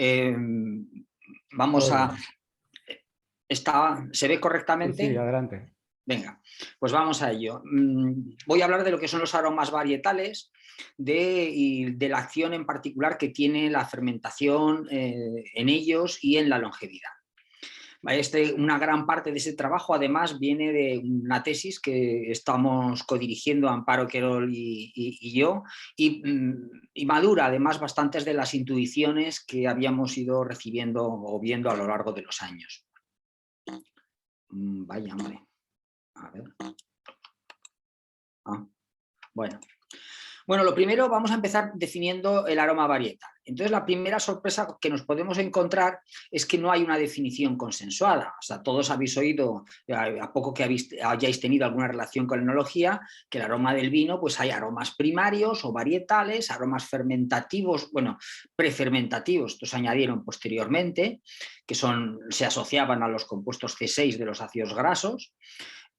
Eh, vamos Todo a... bien. ¿Se ve Sí, sí, correctamente? adelante. Venga, pues vamos a ello. Voy a hablar de lo que son los aromas varietales y de la acción en particular que tiene la fermentación en ellos y en la longevidad. Una gran parte de ese trabajo, además, viene de una tesis que estamos codirigiendo Amparo Querol y yo, y madura, además, bastantes de las intuiciones que habíamos ido recibiendo o viendo a lo largo de los años. Vaya, hombre. A ver. Bueno. Bueno, lo primero vamos a empezar definiendo el aroma varietal. Entonces, la primera sorpresa que nos podemos encontrar es que no hay una definición consensuada. O sea, todos habéis oído, a poco que hayáis tenido alguna relación con la enología, que el aroma del vino, pues hay aromas primarios o varietales, aromas fermentativos, bueno, prefermentativos, estos se añadieron posteriormente, que se asociaban a los compuestos C6 de los ácidos grasos.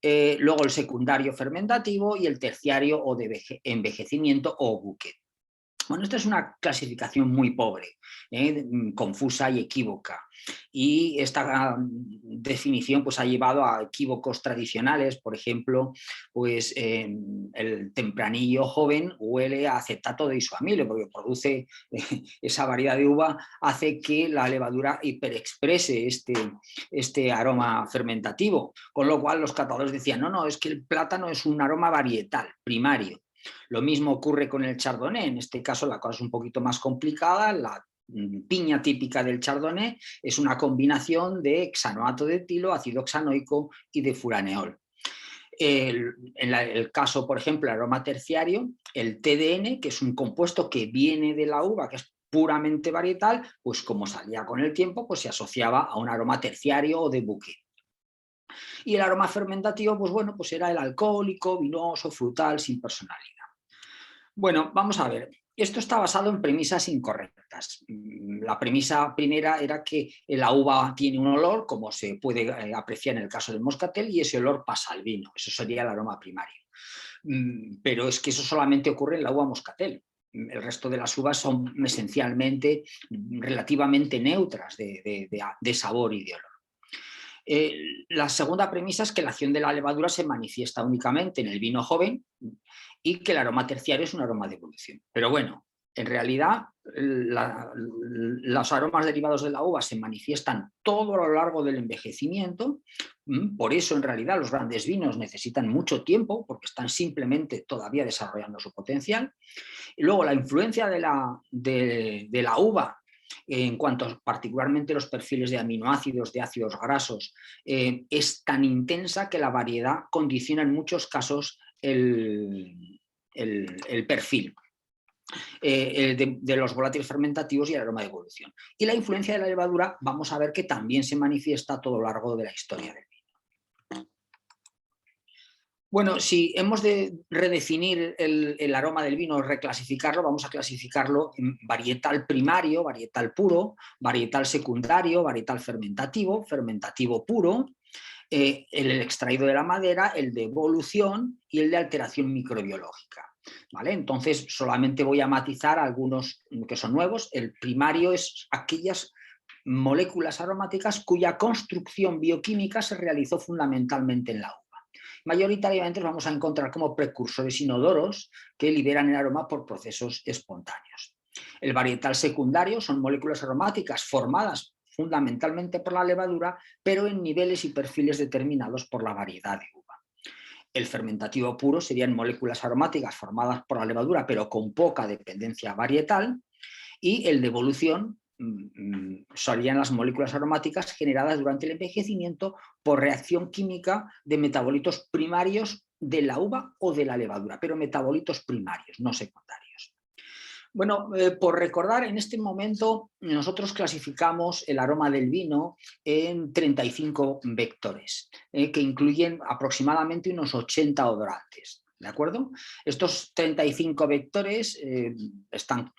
Luego el secundario fermentativo y el terciario o de envejecimiento o buque. Bueno, esta es una clasificación muy pobre, confusa y equívoca. Y esta definición pues, ha llevado a equívocos tradicionales, por ejemplo, pues, el tempranillo joven huele a acetato de isoamilo, porque produce esa variedad de uva, hace que la levadura hiperexprese este aroma fermentativo, con lo cual los catadores decían, no, es que el plátano es un aroma varietal, primario. Lo mismo ocurre con el chardonnay, en este caso la cosa es un poquito más complicada, la piña típica del chardonnay es una combinación de hexanoato de etilo, ácido oxanoico y de furaneol. En el caso, por ejemplo, el aroma terciario, el TDN, que es un compuesto que viene de la uva, que es puramente varietal, pues como salía con el tiempo, pues se asociaba a un aroma terciario o de buque. Y el aroma fermentativo, pues bueno, pues era el alcohólico, vinoso, frutal, sin personalidad. Bueno, vamos a ver. Esto está basado en premisas incorrectas. La premisa primera era que la uva tiene un olor, como se puede apreciar en el caso del moscatel, y ese olor pasa al vino. Eso sería el aroma primario. Pero es que eso solamente ocurre en la uva moscatel. El resto de las uvas son esencialmente relativamente neutras de sabor y de olor. La segunda premisa es que la acción de la levadura se manifiesta únicamente en el vino joven y que el aroma terciario es un aroma de evolución. Pero bueno, en realidad los aromas derivados de la uva se manifiestan todo a lo largo del envejecimiento. Por eso en realidad los grandes vinos necesitan mucho tiempo porque están simplemente todavía desarrollando su potencial. Y luego la influencia de la uva en cuanto particularmente los perfiles de aminoácidos, de ácidos grasos, es tan intensa que la variedad condiciona en muchos casos el perfil de los volátiles fermentativos y el aroma de evolución. Y la influencia de la levadura vamos a ver que también se manifiesta a todo lo largo de la historia del vino. Bueno, si hemos de redefinir el aroma del vino, reclasificarlo, vamos a clasificarlo en varietal primario, varietal puro, varietal secundario, varietal fermentativo, fermentativo puro, el extraído de la madera, el de evolución y el de alteración microbiológica. ¿Vale? Entonces, solamente voy a matizar algunos que son nuevos. El primario es aquellas moléculas aromáticas cuya construcción bioquímica se realizó fundamentalmente en la uva. Mayoritariamente los vamos a encontrar como precursores inodoros que liberan el aroma por procesos espontáneos. El varietal secundario son moléculas aromáticas formadas fundamentalmente por la levadura, pero en niveles y perfiles determinados por la variedad de uva. El fermentativo puro serían moléculas aromáticas formadas por la levadura, pero con poca dependencia varietal, y el de evolución serían las moléculas aromáticas generadas durante el envejecimiento por reacción química de metabolitos primarios de la uva o de la levadura, pero metabolitos primarios, no secundarios. Bueno, por recordar, en este momento nosotros clasificamos el aroma del vino en 35 vectores, que incluyen aproximadamente unos 80 odorantes. ¿De acuerdo? Estos 35 vectores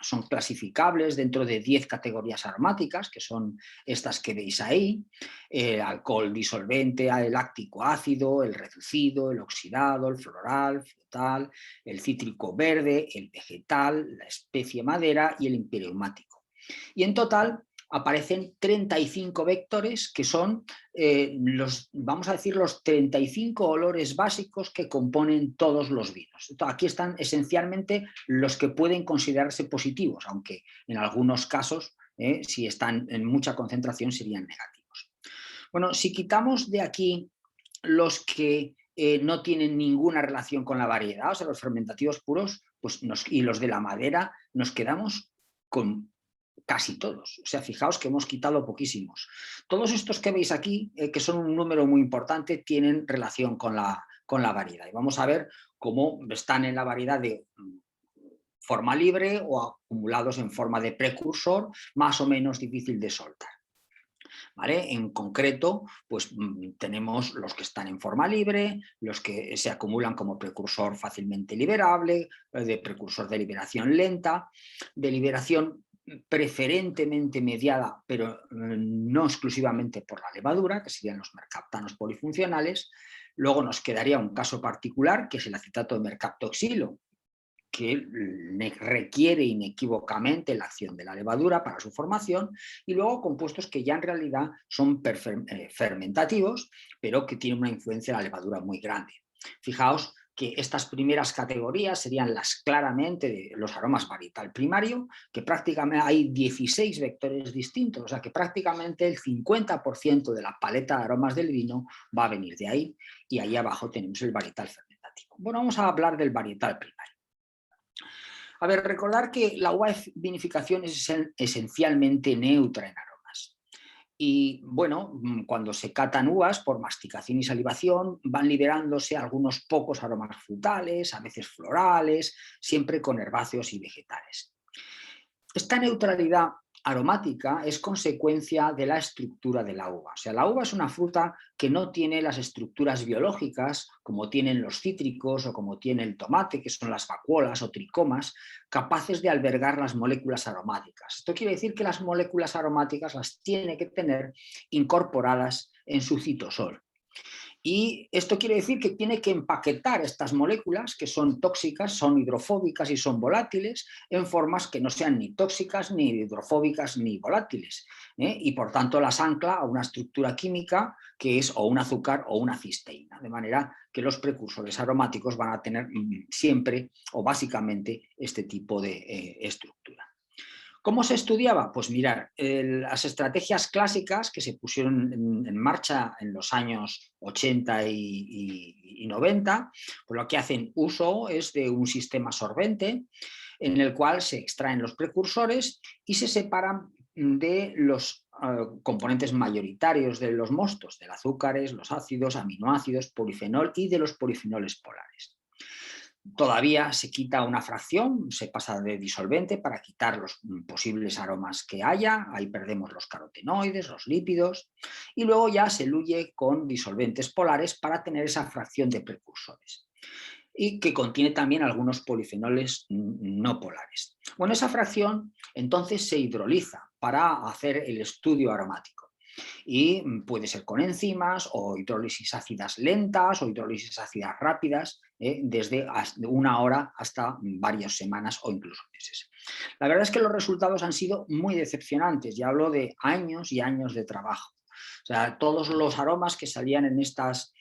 son clasificables dentro de 10 categorías aromáticas, que son estas que veis ahí: el alcohol disolvente, el láctico ácido, el reducido, el oxidado, el floral, frutal, el cítrico verde, el vegetal, la especie madera y el empireumático. Y en total aparecen 35 vectores que son vamos a decir, los 35 olores básicos que componen todos los vinos. Aquí están esencialmente los que pueden considerarse positivos, aunque en algunos casos, si están en mucha concentración, serían negativos. Bueno, si quitamos de aquí los que no tienen ninguna relación con la variedad, o sea, los fermentativos puros, pues y los de la madera, nos quedamos con casi todos. O sea, fijaos que hemos quitado poquísimos. Todos estos que veis aquí, que son un número muy importante, tienen relación con la variedad. Y vamos a ver cómo están en la variedad de forma libre o acumulados en forma de precursor, más o menos difícil de soltar. ¿Vale? En concreto, pues tenemos los que están en forma libre, los que se acumulan como precursor fácilmente liberable, de precursor de liberación lenta, de liberación preferentemente mediada, pero no exclusivamente por la levadura, que serían los mercaptanos polifuncionales. Luego nos quedaría un caso particular, que es el acetato de mercaptoxilo, que requiere inequívocamente la acción de la levadura para su formación, y luego compuestos que ya en realidad son fermentativos, pero que tienen una influencia de la levadura muy grande. Fijaos que estas primeras categorías serían las claramente de los aromas varietal primario, que prácticamente hay 16 vectores distintos, o sea que prácticamente el 50% de la paleta de aromas del vino va a venir de ahí, y ahí abajo tenemos el varietal fermentativo. Bueno, vamos a hablar del varietal primario. A ver, recordar que la uva de vinificación es esencialmente neutra en aromas. Y bueno, cuando se catan uvas por masticación y salivación, van liberándose algunos pocos aromas frutales, a veces florales, siempre con herbáceos y vegetales. Esta neutralidad aromática es consecuencia de la estructura de la uva. O sea, la uva es una fruta que no tiene las estructuras biológicas como tienen los cítricos o como tiene el tomate, que son las vacuolas o tricomas, capaces de albergar las moléculas aromáticas. Esto quiere decir que las moléculas aromáticas las tiene que tener incorporadas en su citosol. Y esto quiere decir que tiene que empaquetar estas moléculas, que son tóxicas, son hidrofóbicas y son volátiles, en formas que no sean ni tóxicas, ni hidrofóbicas, ni volátiles. Y por tanto las ancla a una estructura química que es o un azúcar o una cisteína. De manera que los precursores aromáticos van a tener siempre o básicamente este tipo de estructura. ¿Cómo se estudiaba? Pues mirar, las estrategias clásicas que se pusieron en marcha en los años 80 y 90, pues lo que hacen uso es de un sistema sorbente en el cual se extraen los precursores y se separan de los componentes mayoritarios de los mostos, de los azúcares, los ácidos, aminoácidos, polifenol y de los polifenoles polares. Todavía se quita una fracción, se pasa de disolvente para quitar los posibles aromas que haya, ahí perdemos los carotenoides, los lípidos, y luego ya se diluye con disolventes polares para tener esa fracción de precursores, y que contiene también algunos polifenoles no polares. Bueno, esa fracción entonces se hidroliza para hacer el estudio aromático. Y puede ser con enzimas o hidrólisis ácidas lentas o hidrólisis ácidas rápidas, desde 1 hora hasta varias semanas o incluso meses. La verdad es que los resultados han sido muy decepcionantes, ya hablo de años y años de trabajo. O sea, todos los aromas que salían en estas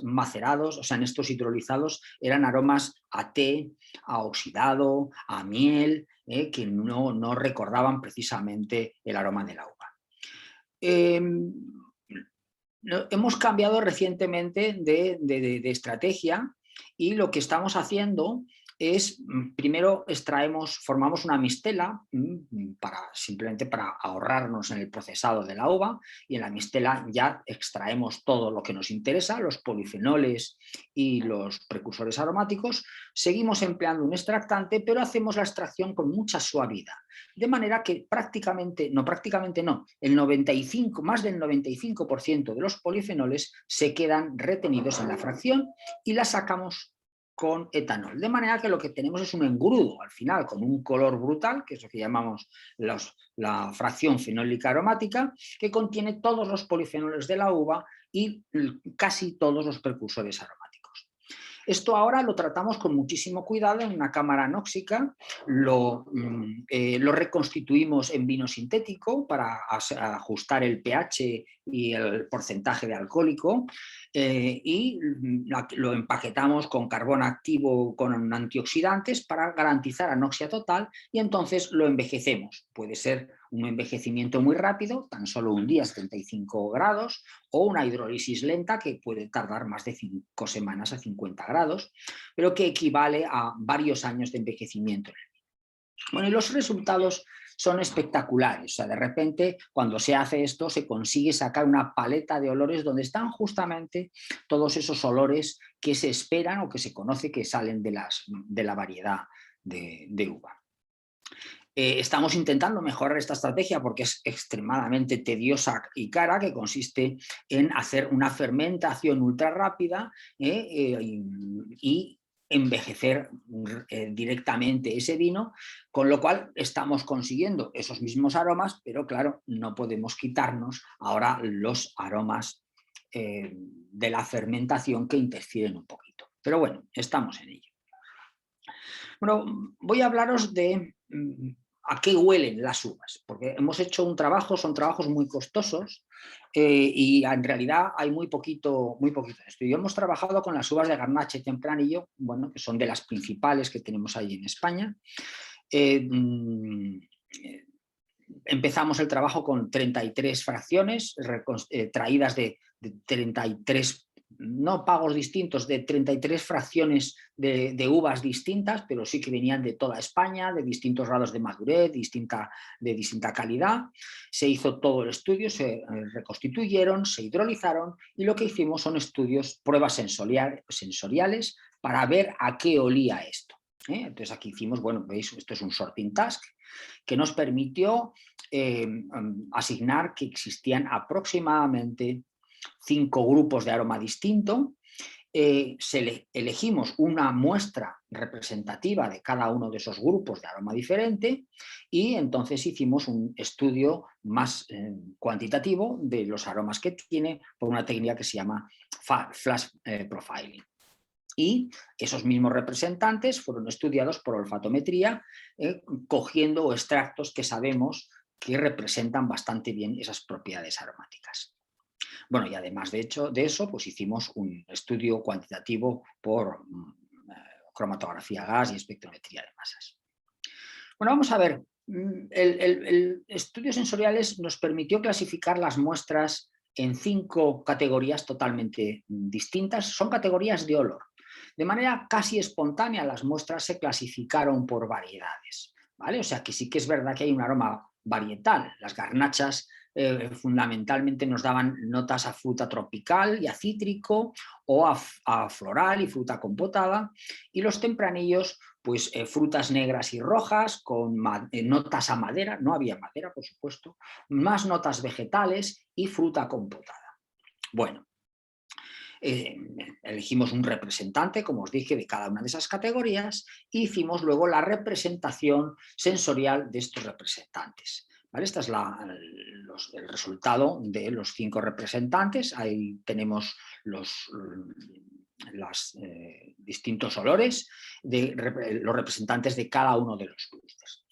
macerados, o sea, en estos hidrolizados, eran aromas a té, a oxidado, a miel, que no recordaban precisamente el aroma del agua. Hemos cambiado recientemente de estrategia, y lo que estamos haciendo es, primero formamos una mistela simplemente para ahorrarnos en el procesado de la uva, y en la mistela ya extraemos todo lo que nos interesa, los polifenoles y los precursores aromáticos. Seguimos empleando un extractante, pero hacemos la extracción con mucha suavidad, de manera que más del 95% de los polifenoles se quedan retenidos en la fracción y la sacamos con etanol. De manera que lo que tenemos es un engrudo al final con un color brutal, que es lo que llamamos la fracción fenólica aromática, que contiene todos los polifenoles de la uva y casi todos los precursores aromáticos. Esto ahora lo tratamos con muchísimo cuidado en una cámara anóxica, lo reconstituimos en vino sintético para ajustar el pH y el porcentaje de alcohólico, y lo empaquetamos con carbón activo con antioxidantes para garantizar anoxia total, y entonces lo envejecemos. Puede ser un envejecimiento muy rápido, tan solo un día, 75 grados, o una hidrólisis lenta que puede tardar más de 5 semanas a 50 grados, pero que equivale a varios años de envejecimiento. Bueno, y los resultados son espectaculares. O sea, de repente, cuando se hace esto, se consigue sacar una paleta de olores donde están justamente todos esos olores que se esperan o que se conoce que salen de la variedad de uva. Estamos intentando mejorar esta estrategia porque es extremadamente tediosa y cara, que consiste en hacer una fermentación ultra rápida y envejecer directamente ese vino, con lo cual estamos consiguiendo esos mismos aromas, pero claro, no podemos quitarnos ahora los aromas de la fermentación que interfieren un poquito. Pero bueno, estamos en ello. Bueno, voy a hablaros de a qué huelen las uvas, porque hemos hecho un trabajo, son trabajos muy costosos y en realidad hay muy poquito estudio. Hemos trabajado con las uvas de Garnacha y Tempranillo, bueno, que son de las principales que tenemos ahí en España. Empezamos el trabajo con 33 fracciones traídas de 33 no pagos distintos, de 33 fracciones de uvas distintas, pero sí que venían de toda España, de distintos grados de madurez, de distinta calidad. Se hizo todo el estudio, se reconstituyeron, se hidrolizaron, y lo que hicimos son estudios, pruebas sensoriales para ver a qué olía esto. Entonces aquí hicimos, bueno, veis, esto es un sorting task que nos permitió asignar que existían aproximadamente 5 grupos de aroma distinto. Elegimos una muestra representativa de cada uno de esos grupos de aroma diferente, y entonces hicimos un estudio más cuantitativo de los aromas que tiene por una técnica que se llama flash profiling. Y esos mismos representantes fueron estudiados por olfatometría, cogiendo extractos que sabemos que representan bastante bien esas propiedades aromáticas. Bueno, y además de eso, pues hicimos un estudio cuantitativo por cromatografía gas y espectrometría de masas. Bueno, vamos a ver. El estudio sensoriales nos permitió clasificar las muestras en 5 categorías totalmente distintas. Son categorías de olor. De manera casi espontánea, las muestras se clasificaron por variedades, ¿vale? O sea que sí que es verdad que hay un aroma varietal. Las garnachas fundamentalmente nos daban notas a fruta tropical y a cítrico, o a floral y fruta compotada, y los tempranillos, pues frutas negras y rojas con notas a madera, no había madera por supuesto, más notas vegetales y fruta compotada. Bueno, elegimos un representante, como os dije, de cada una de esas categorías, e hicimos luego la representación sensorial de estos representantes. ¿Vale? Este es el resultado de los 5 representantes. Ahí tenemos los distintos olores, los representantes de cada uno de los clústeres.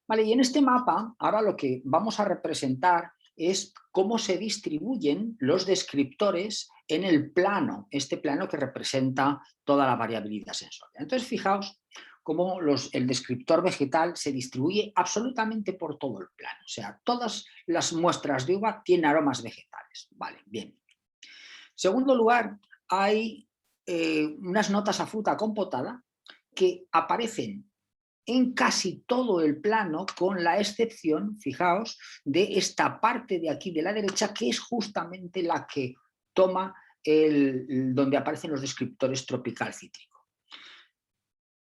Vale, y en este mapa ahora lo que vamos a representar es cómo se distribuyen los descriptores en el plano, este plano que representa toda la variabilidad sensorial. Entonces, fijaos cómo el descriptor vegetal se distribuye absolutamente por todo el plano. O sea, todas las muestras de uva tienen aromas vegetales. Vale, bien. En segundo lugar, hay unas notas a fruta compotada que aparecen en casi todo el plano, con la excepción, fijaos, de esta parte de aquí de la derecha, que es justamente la que toma donde aparecen los descriptores tropical cítrico.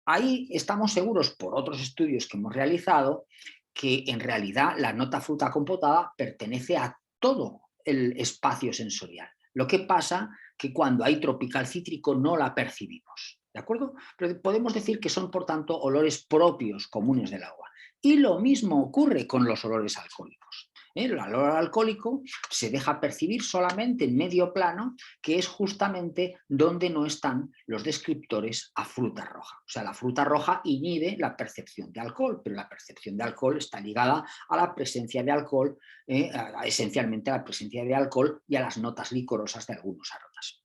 Ahí estamos seguros, por otros estudios que hemos realizado, que en realidad la nota fruta compotada pertenece a todo el espacio sensorial. Lo que pasa que cuando hay tropical cítrico no la percibimos. ¿De acuerdo? Pero podemos decir que son, por tanto, olores propios, comunes del agua. Y lo mismo ocurre con los olores alcohólicos. El olor alcohólico se deja percibir solamente en medio plano, que es justamente donde no están los descriptores a fruta roja. O sea, la fruta roja inhibe la percepción de alcohol, pero la percepción de alcohol está ligada a la presencia de alcohol, esencialmente a la presencia de alcohol y a las notas licorosas de algunos aromas.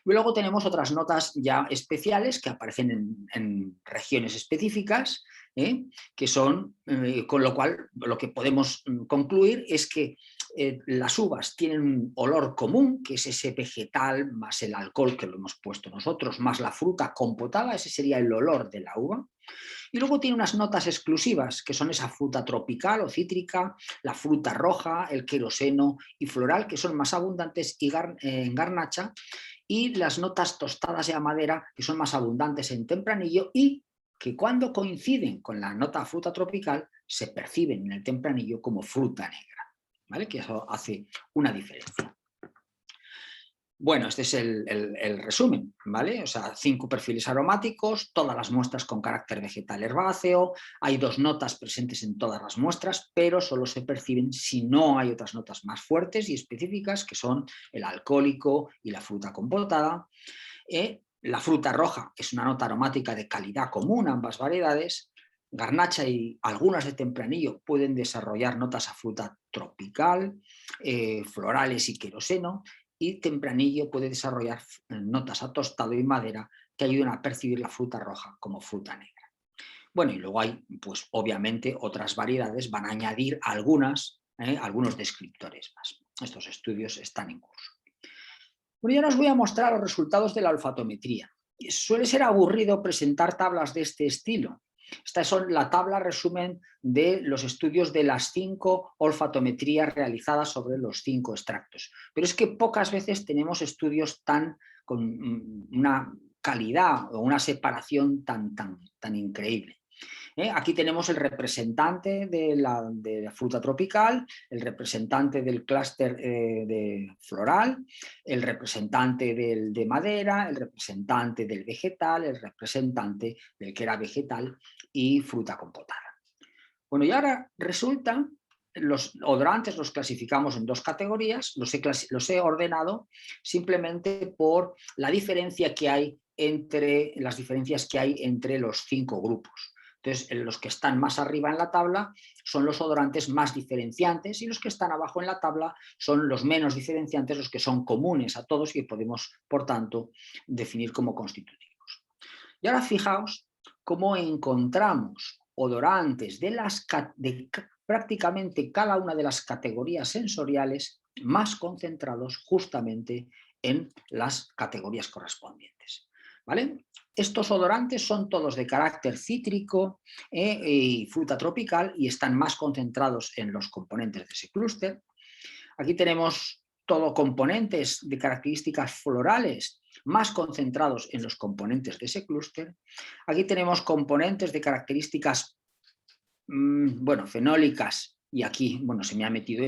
Y luego tenemos otras notas ya especiales que aparecen en regiones específicas, que son, con lo cual lo que podemos concluir es que las uvas tienen un olor común, que es ese vegetal más el alcohol que lo hemos puesto nosotros, más la fruta compotada, ese sería el olor de la uva. Y luego tiene unas notas exclusivas, que son esa fruta tropical o cítrica, la fruta roja, el queroseno y floral, que son más abundantes en garnacha, y las notas tostadas y a madera, que son más abundantes en tempranillo y que cuando coinciden con la nota fruta tropical se perciben en el tempranillo como fruta negra, ¿vale? Que eso hace una diferencia. Bueno, este es el resumen, ¿vale? O sea, 5 perfiles aromáticos, todas las muestras con carácter vegetal herbáceo, hay 2 notas presentes en todas las muestras, pero solo se perciben si no hay otras notas más fuertes y específicas, que son el alcohólico y la fruta compotada. La fruta roja es una nota aromática de calidad común a ambas variedades. Garnacha y algunas de tempranillo pueden desarrollar notas a fruta tropical, florales y queroseno, y tempranillo puede desarrollar notas a tostado y madera que ayudan a percibir la fruta roja como fruta negra. Bueno, y luego hay, pues obviamente, otras variedades, van a añadir algunos descriptores más. Estos estudios están en curso. Bueno, ya os voy a mostrar los resultados de la olfatometría. Suele ser aburrido presentar tablas de este estilo. Estas son la tabla resumen de los estudios de las 5 olfatometrías realizadas sobre los 5 extractos. Pero es que pocas veces tenemos estudios con una calidad o una separación tan increíble. Aquí tenemos el representante de la fruta tropical, el representante del clúster floral, el representante de madera, el representante del vegetal, el representante del que era vegetal y fruta compotada. Bueno, y ahora resulta, los odorantes los clasificamos en 2 categorías, los he ordenado simplemente por la diferencia que hay las diferencias que hay entre los 5 grupos. Entonces, los que están más arriba en la tabla son los odorantes más diferenciantes y los que están abajo en la tabla son los menos diferenciantes, los que son comunes a todos y que podemos, por tanto, definir como constitutivos. Y ahora fijaos cómo encontramos odorantes de prácticamente cada una de las categorías sensoriales más concentrados justamente en las categorías correspondientes, ¿vale? Estos odorantes son todos de carácter cítrico y fruta tropical y están más concentrados en los componentes de ese clúster. Aquí tenemos todo componentes de características florales más concentrados en los componentes de ese clúster. Aquí tenemos componentes de características fenólicas, y aquí se me ha metido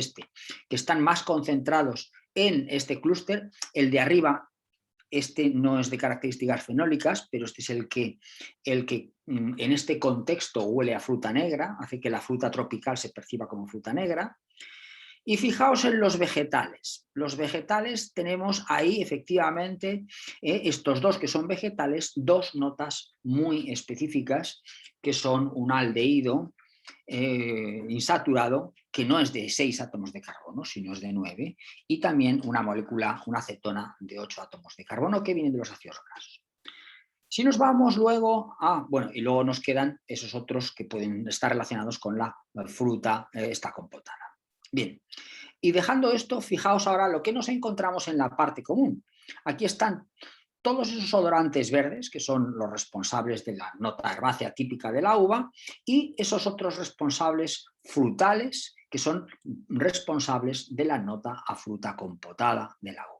que están más concentrados en este clúster. El de arriba, este no es de características fenólicas, pero este es el que en este contexto huele a fruta negra, hace que la fruta tropical se perciba como fruta negra. Y fijaos en los vegetales. Los vegetales tenemos ahí efectivamente estos 2 que son vegetales, 2 notas muy específicas que son un aldehído insaturado que no es de 6 átomos de carbono, sino es de 9, y también una molécula, una acetona de 8 átomos de carbono que vienen de los ácidos grasos. Si nos vamos luego y luego nos quedan esos otros que pueden estar relacionados con la fruta esta compotada. Bien, y dejando esto, fijaos ahora lo que nos encontramos en la parte común. Aquí están todos esos odorantes verdes, que son los responsables de la nota herbácea típica de la uva, y esos otros responsables frutales, que son responsables de la nota a fruta compotada de la uva.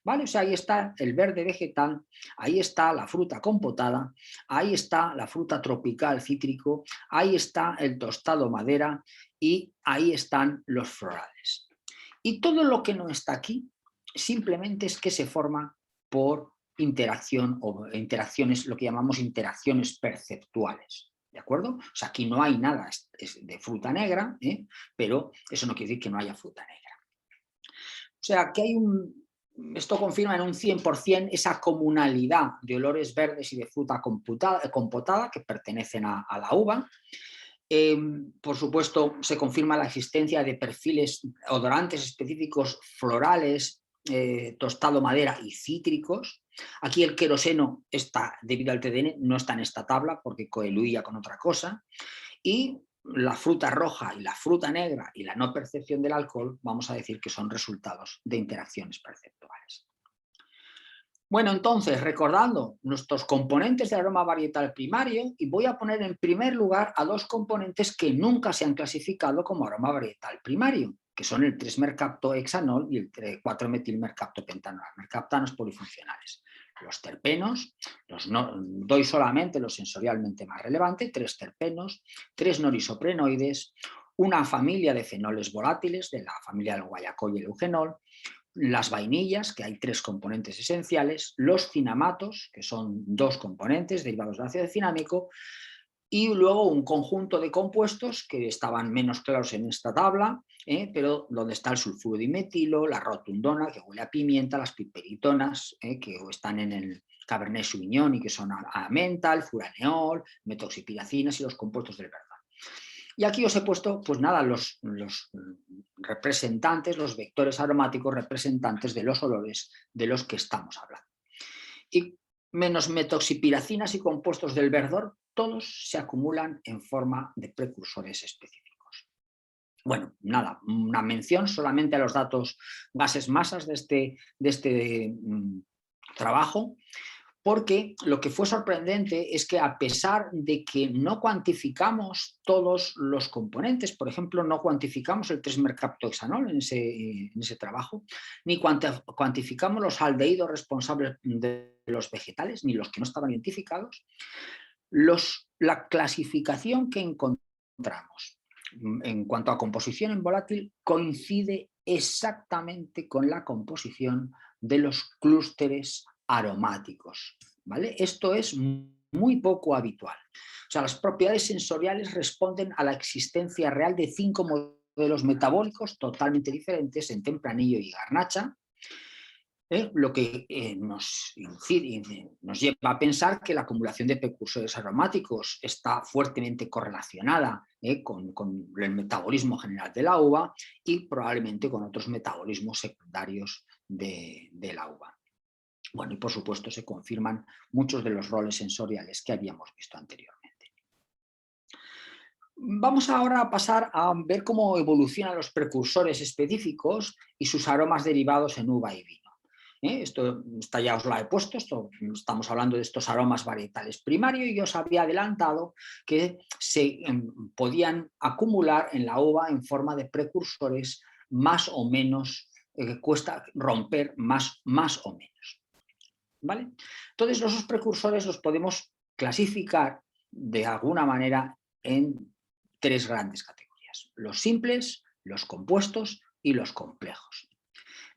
¿Vale? O sea, ahí está el verde vegetal, ahí está la fruta compotada, ahí está la fruta tropical cítrico, ahí está el tostado madera y ahí están los florales. Y todo lo que no está aquí simplemente es que se forma por interacción o interacciones, lo que llamamos interacciones perceptuales. ¿de acuerdo? O sea, aquí no hay nada de fruta negra, pero eso no quiere decir que no haya fruta negra. O sea, que esto confirma en un 100% esa comunalidad de olores verdes y de fruta compotada que pertenecen a la uva. Por supuesto, se confirma la existencia de perfiles odorantes específicos florales, tostado madera y cítricos. Aquí el queroseno está, debido al TDN, no está en esta tabla porque coeluía con otra cosa. Y la fruta roja y la fruta negra y la no percepción del alcohol, vamos a decir que son resultados de interacciones perceptuales. Bueno, entonces, recordando nuestros componentes del aroma varietal primario, y voy a poner en primer lugar a dos componentes que nunca se han clasificado como aroma varietal primario, que son el 3-mercaptohexanol y el 4-metilmercaptopentanol, mercaptanos polifuncionales. Los terpenos, doy solamente los sensorialmente más relevantes, 3 terpenos, 3 norisoprenoides, una familia de fenoles volátiles de la familia del guayacol y el eugenol, las vainillas, que hay 3 componentes esenciales, los cinamatos, que son 2 componentes derivados del ácido cinámico, y luego un conjunto de compuestos que estaban menos claros en esta tabla, pero donde está el sulfuro dimetilo, la rotundona, que huele a pimienta, las piperitonas, que están en el Cabernet Sauvignon y que son a menta, el furaneol, metoxipiracinas y los compuestos del verdor. Y aquí os he puesto, pues nada, los representantes, los vectores aromáticos representantes de los olores de los que estamos hablando. Y menos metoxipiracinas y compuestos del verdor, todos se acumulan en forma de precursores específicos. Bueno, nada, una mención solamente a los datos bases masas de este trabajo, porque lo que fue sorprendente es que a pesar de que no cuantificamos todos los componentes, por ejemplo, no cuantificamos el 3-mercaptohexanol en ese trabajo, ni cuantificamos los aldehídos responsables de los vegetales, ni los que no estaban identificados, la clasificación que encontramos en cuanto a composición en volátil coincide exactamente con la composición de los clústeres aromáticos, ¿vale? Esto es muy poco habitual. O sea, las propiedades sensoriales responden a la existencia real de 5 modelos metabólicos totalmente diferentes en tempranillo y garnacha, lo que nos lleva a pensar que la acumulación de precursores aromáticos está fuertemente correlacionada con el metabolismo general de la uva y probablemente con otros metabolismos secundarios de la uva. Bueno, y por supuesto se confirman muchos de los roles sensoriales que habíamos visto anteriormente. Vamos ahora a pasar a ver cómo evolucionan los precursores específicos y sus aromas derivados en uva y vino. Esta ya os la he puesto, estamos hablando de estos aromas varietales primarios y os había adelantado que se podían acumular en la uva en forma de precursores más o menos, que cuesta romper más o menos. ¿Vale? Entonces, esos precursores los podemos clasificar de alguna manera en 3 grandes categorías: los simples, los compuestos y los complejos.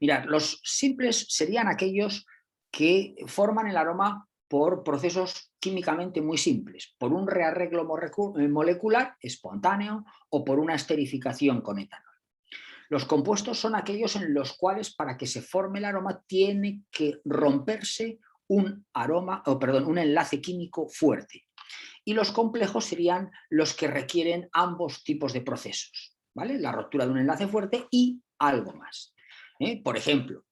Mirad, los simples serían aquellos que forman el aroma por procesos químicamente muy simples, por un rearreglo molecular espontáneo o por una esterificación con etanol. Los compuestos son aquellos en los cuales, para que se forme el aroma, tiene que romperse un enlace químico fuerte. Y los complejos serían los que requieren ambos tipos de procesos, ¿vale? La ruptura de un enlace fuerte y algo más. Por ejemplo,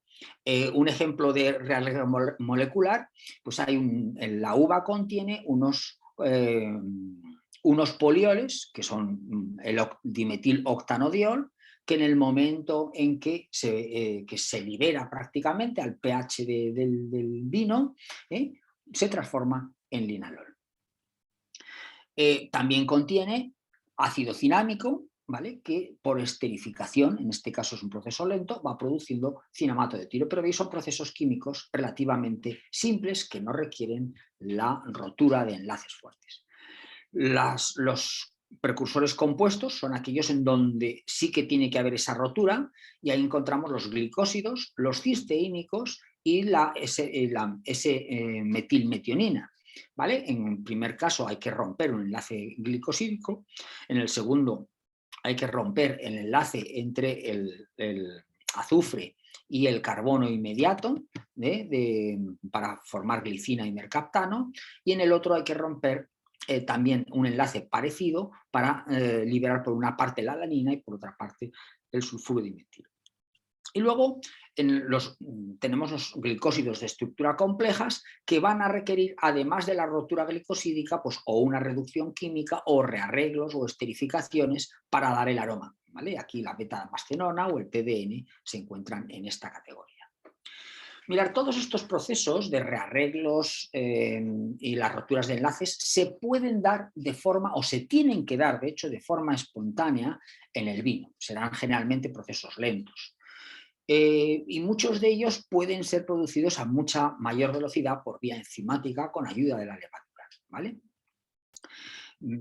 un ejemplo de rearreglo molecular, pues la uva contiene unos polioles, que son el dimetiloctanodiol, que en el momento en que se libera prácticamente al pH del vino, se transforma en linalol. También contiene ácido cinámico, ¿vale? Que por esterificación, en este caso es un proceso lento, va produciendo cinamato de etilo, pero son procesos químicos relativamente simples que no requieren la rotura de enlaces fuertes. Los precursores compuestos son aquellos en donde sí que tiene que haber esa rotura, y ahí encontramos los glicósidos, los cisteínicos y la S-metilmetionina. ¿vale? En el primer caso hay que romper un enlace glicosídico, en el segundo hay que romper el enlace entre el azufre y el carbono inmediato para formar glicina y mercaptano, y en el otro hay que romper también un enlace parecido para liberar por una parte la alanina y por otra parte el sulfuro de metilo. Y luego tenemos los glicósidos de estructura complejas que van a requerir, además de la rotura glicosídica, pues o una reducción química o rearreglos o esterificaciones para dar el aroma, ¿vale? Aquí la beta-mascenona o el PDN se encuentran en esta categoría. Mirar, todos estos procesos de rearreglos y las roturas de enlaces se pueden dar de forma, o se tienen que dar, de hecho, de forma espontánea en el vino. Serán generalmente procesos lentos. Y muchos de ellos pueden ser producidos a mucha mayor velocidad por vía enzimática con ayuda de la levadura, ¿vale?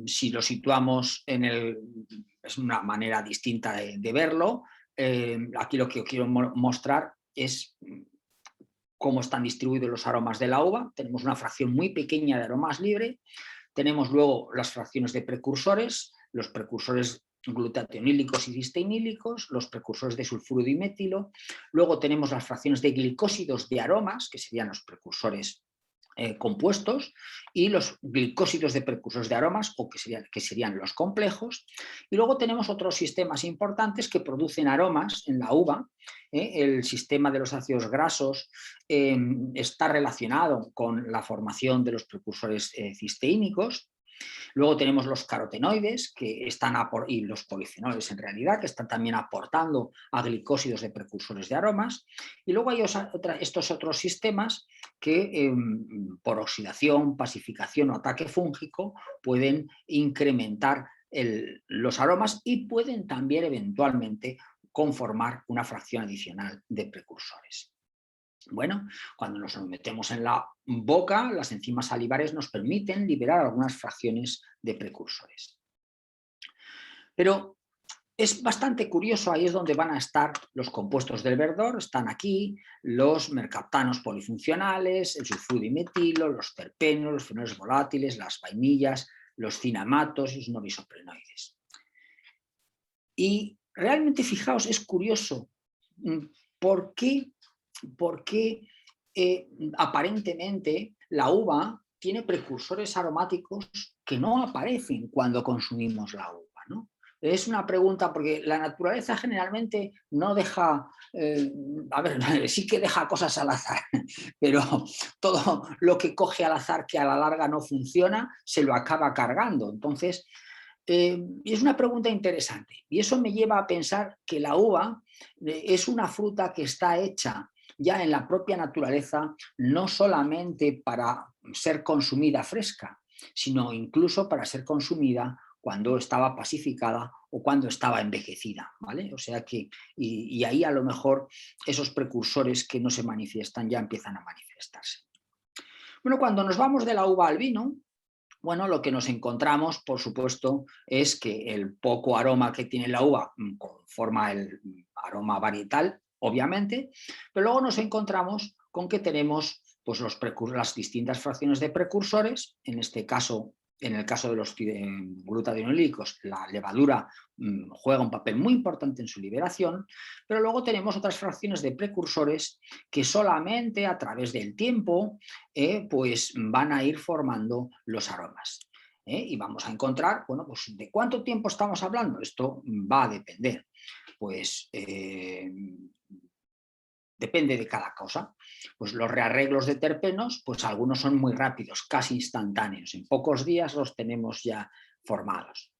Si lo situamos es una manera distinta de verlo. Aquí lo que quiero mostrar es cómo están distribuidos los aromas de la uva. Tenemos una fracción muy pequeña de aromas libre. Tenemos luego las fracciones de precursores, los precursores glutationílicos y cisteinílicos, los precursores de sulfuro dimetilo. Luego tenemos las fracciones de glicósidos de aromas, que serían los precursores compuestos, y los glicósidos de precursores de aromas, o que serían los complejos. Y luego tenemos otros sistemas importantes que producen aromas en la uva. El sistema de los ácidos grasos está relacionado con la formación de los precursores cisteínicos. Luego tenemos los carotenoides y los polifenoles en realidad, que están también aportando a glicósidos de precursores de aromas. Y luego hay estos otros sistemas que por oxidación, pasificación o ataque fúngico pueden incrementar los aromas y pueden también eventualmente conformar una fracción adicional de precursores. Bueno, cuando nos lo metemos en la boca, las enzimas salivares nos permiten liberar algunas fracciones de precursores. Pero es bastante curioso, ahí es donde van a estar los compuestos del verdor. Están aquí los mercaptanos polifuncionales, el sulfuro dimetilo, los terpenos, los fenoles volátiles, las vainillas, los cinamatos y los novisoprenoides. Y realmente, fijaos, es curioso por qué aparentemente la uva tiene precursores aromáticos que no aparecen cuando consumimos la uva, ¿no? Es una pregunta porque la naturaleza generalmente no deja, a ver, sí que deja cosas al azar, pero todo lo que coge al azar que a la larga no funciona, se lo acaba cargando. Entonces, es una pregunta interesante y eso me lleva a pensar que la uva es una fruta que está hecha ya en la propia naturaleza, no solamente para ser consumida fresca, sino incluso para ser consumida cuando estaba pacificada o cuando estaba envejecida, ¿vale? O sea que, y ahí a lo mejor esos precursores que no se manifiestan ya empiezan a manifestarse. Bueno, cuando nos vamos de la uva al vino, bueno, lo que nos encontramos, por supuesto, es que el poco aroma que tiene la uva conforma el aroma varietal, obviamente, pero luego nos encontramos con que tenemos pues, las distintas fracciones de precursores. En este caso, en el caso de los glutationílicos, la levadura juega un papel muy importante en su liberación, pero luego tenemos otras fracciones de precursores que solamente a través del tiempo pues van a ir formando los aromas. Y vamos a encontrar, bueno, pues ¿de cuánto tiempo estamos hablando? Esto va a depender. Pues depende de cada cosa. Pues los rearreglos de terpenos, pues algunos son muy rápidos, casi instantáneos. En pocos días los tenemos ya formados.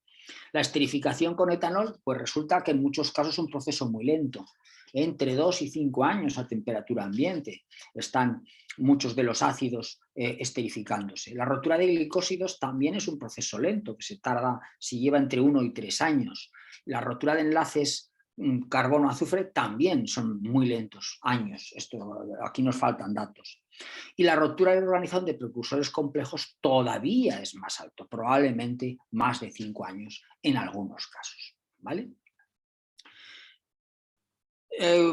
La esterificación con etanol, pues resulta que en muchos casos es un proceso muy lento. Entre 2 y 5 años a temperatura ambiente están muchos de los ácidos esterificándose. La rotura de glicósidos también es un proceso lento, que se lleva entre 1 y 3 años. La rotura de enlaces carbono-azufre también son muy lentos, años. Aquí nos faltan datos. Y la rotura de organización de precursores complejos todavía es más alto, probablemente más de 5 años en algunos casos, ¿vale?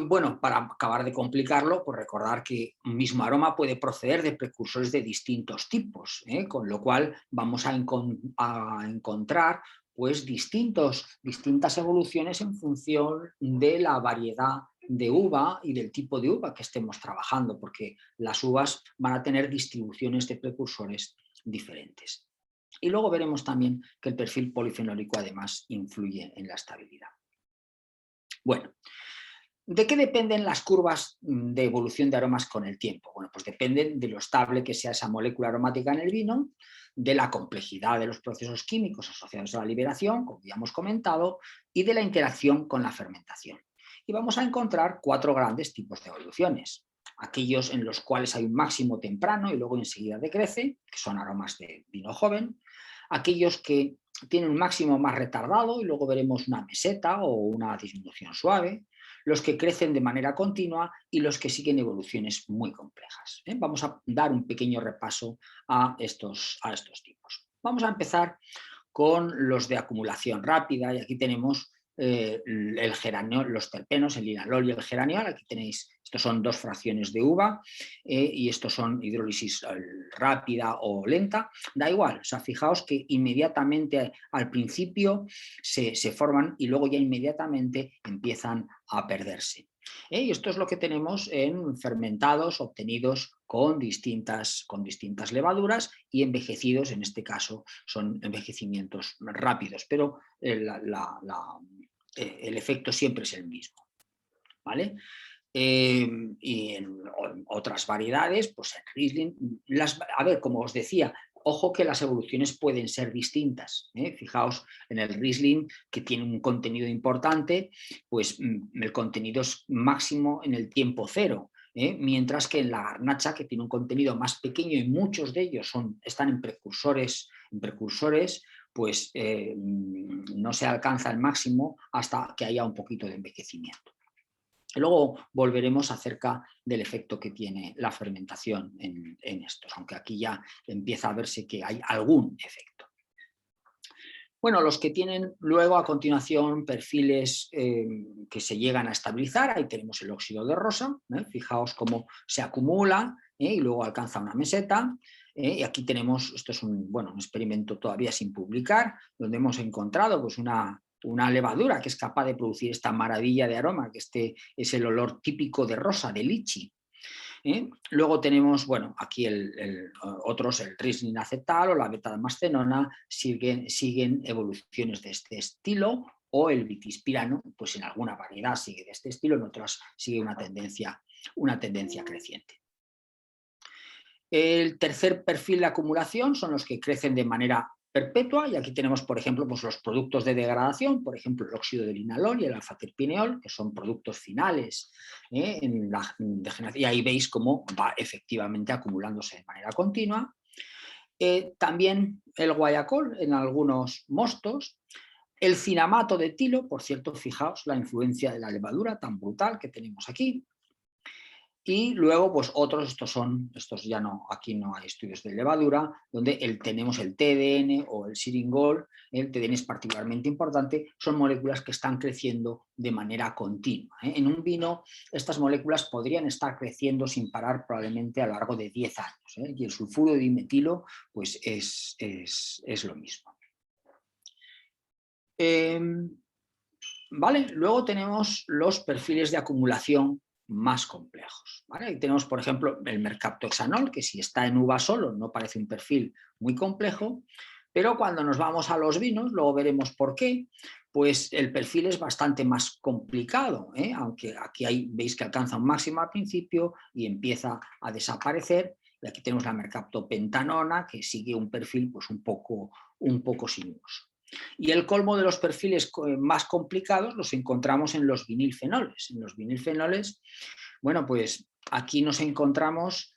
Bueno, para acabar de complicarlo, pues recordar que un mismo aroma puede proceder de precursores de distintos tipos, con lo cual vamos a encontrar pues distintas evoluciones en función de la variedad de uva y del tipo de uva que estemos trabajando, porque las uvas van a tener distribuciones de precursores diferentes. Y luego veremos también que el perfil polifenólico además influye en la estabilidad. Bueno, ¿de qué dependen las curvas de evolución de aromas con el tiempo? Bueno, pues dependen de lo estable que sea esa molécula aromática en el vino, de la complejidad de los procesos químicos asociados a la liberación, como ya hemos comentado, y de la interacción con la fermentación. Y vamos a encontrar 4 grandes tipos de evoluciones. Aquellos en los cuales hay un máximo temprano y luego enseguida decrece, que son aromas de vino joven. Aquellos que tienen un máximo más retardado y luego veremos una meseta o una disminución suave, los que crecen de manera continua y los que siguen evoluciones muy complejas. Vamos a dar un pequeño repaso a estos tipos. Vamos a empezar con los de acumulación rápida y aquí tenemos el geraniol, los terpenos, el linalol y el geraniol. Aquí tenéis, estos son 2 fracciones de uva y estos son hidrólisis rápida o lenta. Da igual, o sea, fijaos que inmediatamente al principio se forman y luego ya inmediatamente empiezan a perderse. Y esto es lo que tenemos en fermentados obtenidos con distintas levaduras y envejecidos, en este caso son envejecimientos rápidos, pero el efecto siempre es el mismo. ¿Vale? Y en otras variedades, pues en Riesling, a ver, como os decía, ojo que las evoluciones pueden ser distintas. Fijaos en el Riesling, que tiene un contenido importante, pues el contenido es máximo en el tiempo cero. Mientras que en la garnacha, que tiene un contenido más pequeño y muchos de ellos están en precursores, pues no se alcanza el máximo hasta que haya un poquito de envejecimiento. Luego volveremos acerca del efecto que tiene la fermentación en estos, aunque aquí ya empieza a verse que hay algún efecto. Bueno, los que tienen luego a continuación perfiles que se llegan a estabilizar, ahí tenemos el óxido de rosa, fijaos cómo se acumula y luego alcanza una meseta. Y aquí tenemos, esto es un experimento todavía sin publicar, donde hemos encontrado pues, una levadura que es capaz de producir esta maravilla de aroma, que este es el olor típico de rosa, de lichi. Luego tenemos, aquí otros, el Riesling acetal o la beta-damascenona, siguen evoluciones de este estilo, o el vitispirano, pues en alguna variedad sigue de este estilo, en otras sigue una tendencia creciente. El tercer perfil de acumulación son los que crecen de manera perpetua, y aquí tenemos, por ejemplo, pues los productos de degradación, por ejemplo, el óxido de linalol y el alfa-terpineol, que son productos finales en la degeneración, y ahí veis cómo va efectivamente acumulándose de manera continua. También el guayacol en algunos mostos, el cinamato de etilo, por cierto, fijaos la influencia de la levadura tan brutal que tenemos aquí. Y luego, pues otros, estos ya no, aquí no hay estudios de levadura, donde tenemos el TDN o el siringol, el TDN es particularmente importante, son moléculas que están creciendo de manera continua. En un vino, estas moléculas podrían estar creciendo sin parar probablemente a lo largo de 10 años, y el sulfuro de dimetilo, pues es lo mismo. ¿Vale? Luego tenemos los perfiles de acumulación más complejos. ¿Vale? Ahí tenemos, por ejemplo, el mercaptohexanol, que si está en uva solo no parece un perfil muy complejo, pero cuando nos vamos a los vinos, luego veremos por qué, pues el perfil es bastante más complicado, aunque aquí veis que alcanza un máximo al principio y empieza a desaparecer. Y aquí tenemos la mercaptopentanona, que sigue un perfil pues, un poco sinuoso. Y el colmo de los perfiles más complicados los encontramos en los vinilfenoles. En los vinilfenoles, pues aquí nos encontramos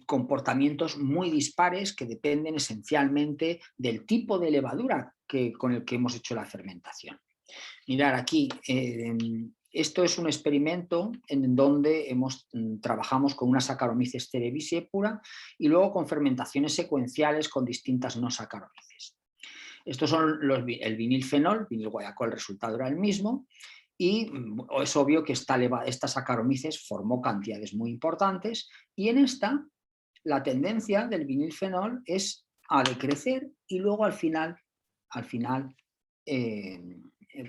comportamientos muy dispares que dependen esencialmente del tipo de levadura con el que hemos hecho la fermentación. Mirad aquí, esto es un experimento en donde trabajamos con una Saccharomyces cerevisiae pura y luego con fermentaciones secuenciales con distintas no Saccharomyces. Estos son el vinilfenol, vinil guayacol, el resultado era el mismo, y es obvio que esta Saccharomyces formó cantidades muy importantes y en esta la tendencia del vinilfenol es a decrecer y luego al final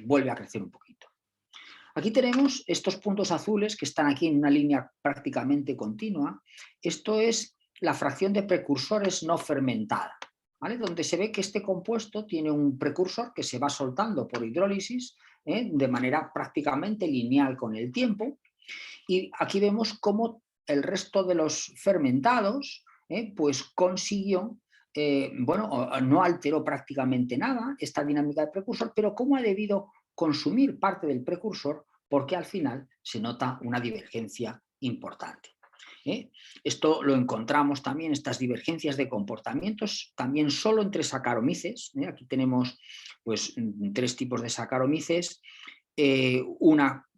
vuelve a crecer un poquito. Aquí tenemos estos puntos azules que están aquí en una línea prácticamente continua. Esto es la fracción de precursores no fermentada, ¿vale? Donde se ve que este compuesto tiene un precursor que se va soltando por hidrólisis de manera prácticamente lineal con el tiempo. Y aquí vemos cómo el resto de los fermentados pues consiguió, bueno, no alteró prácticamente nada esta dinámica de precursor, pero cómo ha debido consumir parte del precursor porque al final se nota una divergencia importante. Esto lo encontramos también, estas divergencias de comportamientos, también solo entre Saccharomyces. Aquí tenemos pues, 3 tipos de Saccharomyces.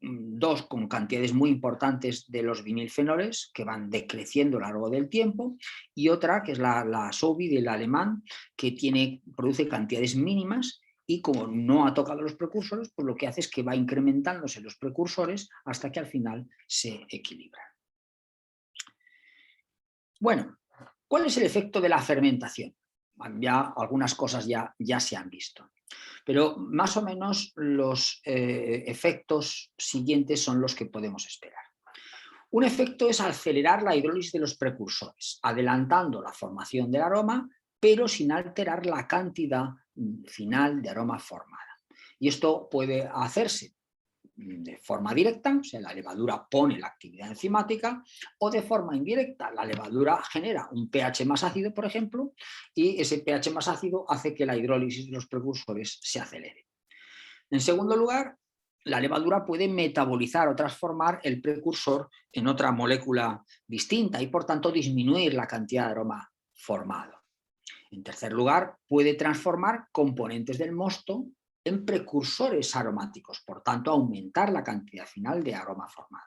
Dos con cantidades muy importantes de los vinilfenoles que van decreciendo a lo largo del tiempo y otra que es la Sobi del alemán que produce cantidades mínimas y como no ha tocado los precursores, pues lo que hace es que va incrementándose los precursores hasta que al final se equilibran. Bueno, ¿cuál es el efecto de la fermentación? Ya algunas cosas ya se han visto. Pero más o menos los efectos siguientes son los que podemos esperar. Un efecto es acelerar la hidrólisis de los precursores, adelantando la formación del aroma, pero sin alterar la cantidad final de aroma formada. Y esto puede hacerse de forma directa, o sea, la levadura pone la actividad enzimática, o de forma indirecta, la levadura genera un pH más ácido, por ejemplo, y ese pH más ácido hace que la hidrólisis de los precursores se acelere. En segundo lugar, la levadura puede metabolizar o transformar el precursor en otra molécula distinta y, por tanto, disminuir la cantidad de aroma formado. En tercer lugar, puede transformar componentes del mosto en precursores aromáticos, por tanto aumentar la cantidad final de aroma formado.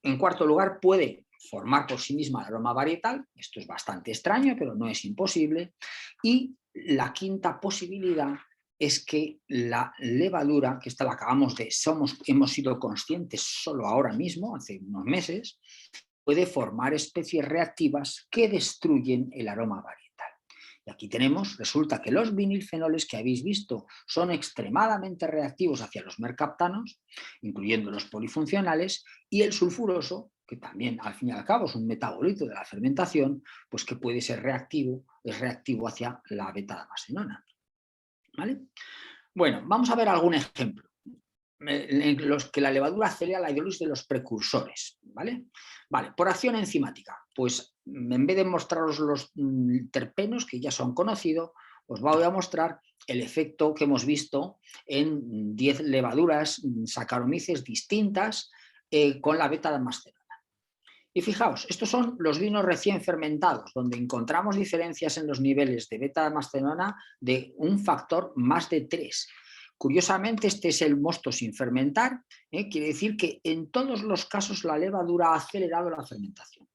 En cuarto lugar, puede formar por sí misma el aroma varietal, esto es bastante extraño, pero no es imposible, y la quinta posibilidad es que la levadura, que esta la acabamos hemos sido conscientes solo ahora mismo, hace unos meses, puede formar especies reactivas que destruyen el aroma varietal. Y aquí resulta que los vinilfenoles que habéis visto son extremadamente reactivos hacia los mercaptanos, incluyendo los polifuncionales, y el sulfuroso, que también al fin y al cabo es un metabolito de la fermentación, pues que puede ser reactivo, es reactivo hacia la beta-damascenona. ¿Vale? Bueno, vamos a ver algún ejemplo en los que la levadura acelera la hidrólisis de los precursores, ¿vale? Vale, por acción enzimática, pues en vez de mostraros los terpenos que ya son conocidos, os voy a mostrar el efecto que hemos visto en 10 levaduras Saccharomyces distintas con la beta-damascenona. Y fijaos, estos son los vinos recién fermentados, donde encontramos diferencias en los niveles de beta-damascenona de un factor más de 3. Curiosamente, este es el mosto sin fermentar, quiere decir que en todos los casos la levadura ha acelerado la fermentación.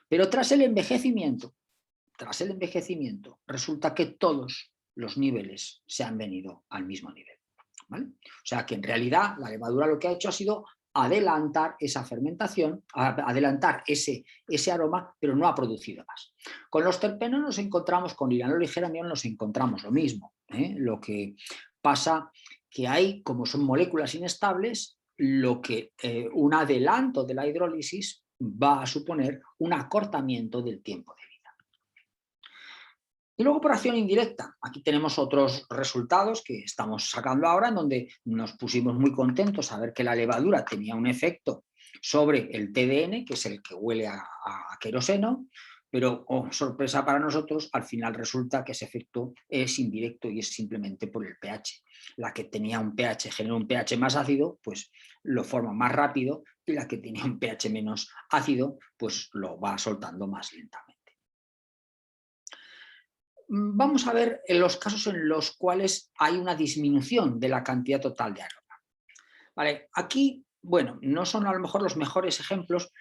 Pero tras el envejecimiento, resulta que todos los niveles se han venido al mismo nivel, ¿vale? O sea que en realidad la levadura lo que ha hecho ha sido adelantar esa fermentación, adelantar ese aroma, pero no ha producido más. Con los terpenos nos encontramos, con liranol y geraniol nos encontramos lo mismo. Lo que pasa que hay, como son moléculas inestables, un adelanto de la hidrólisis va a suponer un acortamiento del tiempo de vida. Y luego por acción indirecta, aquí tenemos otros resultados que estamos sacando ahora, en donde nos pusimos muy contentos a ver que la levadura tenía un efecto sobre el TDN, que es el que huele a queroseno, pero, sorpresa para nosotros, al final resulta que ese efecto es indirecto y es simplemente por el pH. La que tenía un pH, genera un pH más ácido, pues lo forma más rápido, y la que tenía un pH menos ácido, pues lo va soltando más lentamente. Vamos a ver los casos en los cuales hay una disminución de la cantidad total de aroma. Vale, aquí, bueno, no son a lo mejor los mejores ejemplos,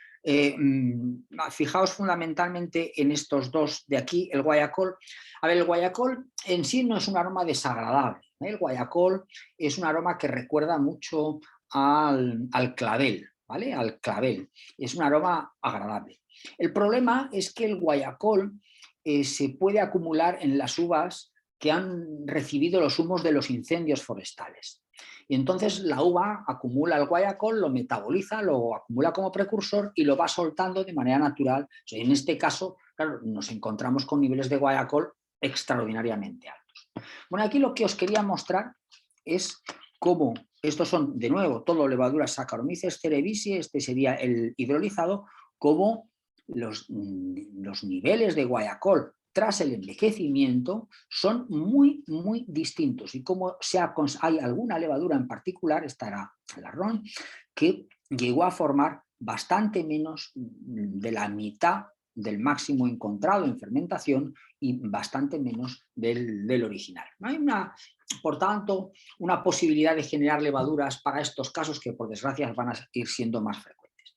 Fijaos fundamentalmente en estos dos de aquí, el guayacol. A ver, el guayacol en sí no es un aroma desagradable, ¿eh? El guayacol es un aroma que recuerda mucho al clavel, ¿vale? Al clavel. Es un aroma agradable. El problema es que el guayacol se puede acumular en las uvas que han recibido los humos de los incendios forestales. Y entonces la uva acumula el guayacol, lo metaboliza, lo acumula como precursor y lo va soltando de manera natural. O sea, en este caso, claro, nos encontramos con niveles de guayacol extraordinariamente altos. Bueno, aquí lo que os quería mostrar es cómo estos son, de nuevo, todo levaduras Saccharomyces cerevisiae, este sería el hidrolizado, cómo los niveles de guayacol tras el envejecimiento son muy, muy distintos y como hay alguna levadura en particular, esta era la ron, que llegó a formar bastante menos de la mitad del máximo encontrado en fermentación y bastante menos del original. No hay por tanto, una posibilidad de generar levaduras para estos casos que por desgracia van a ir siendo más frecuentes.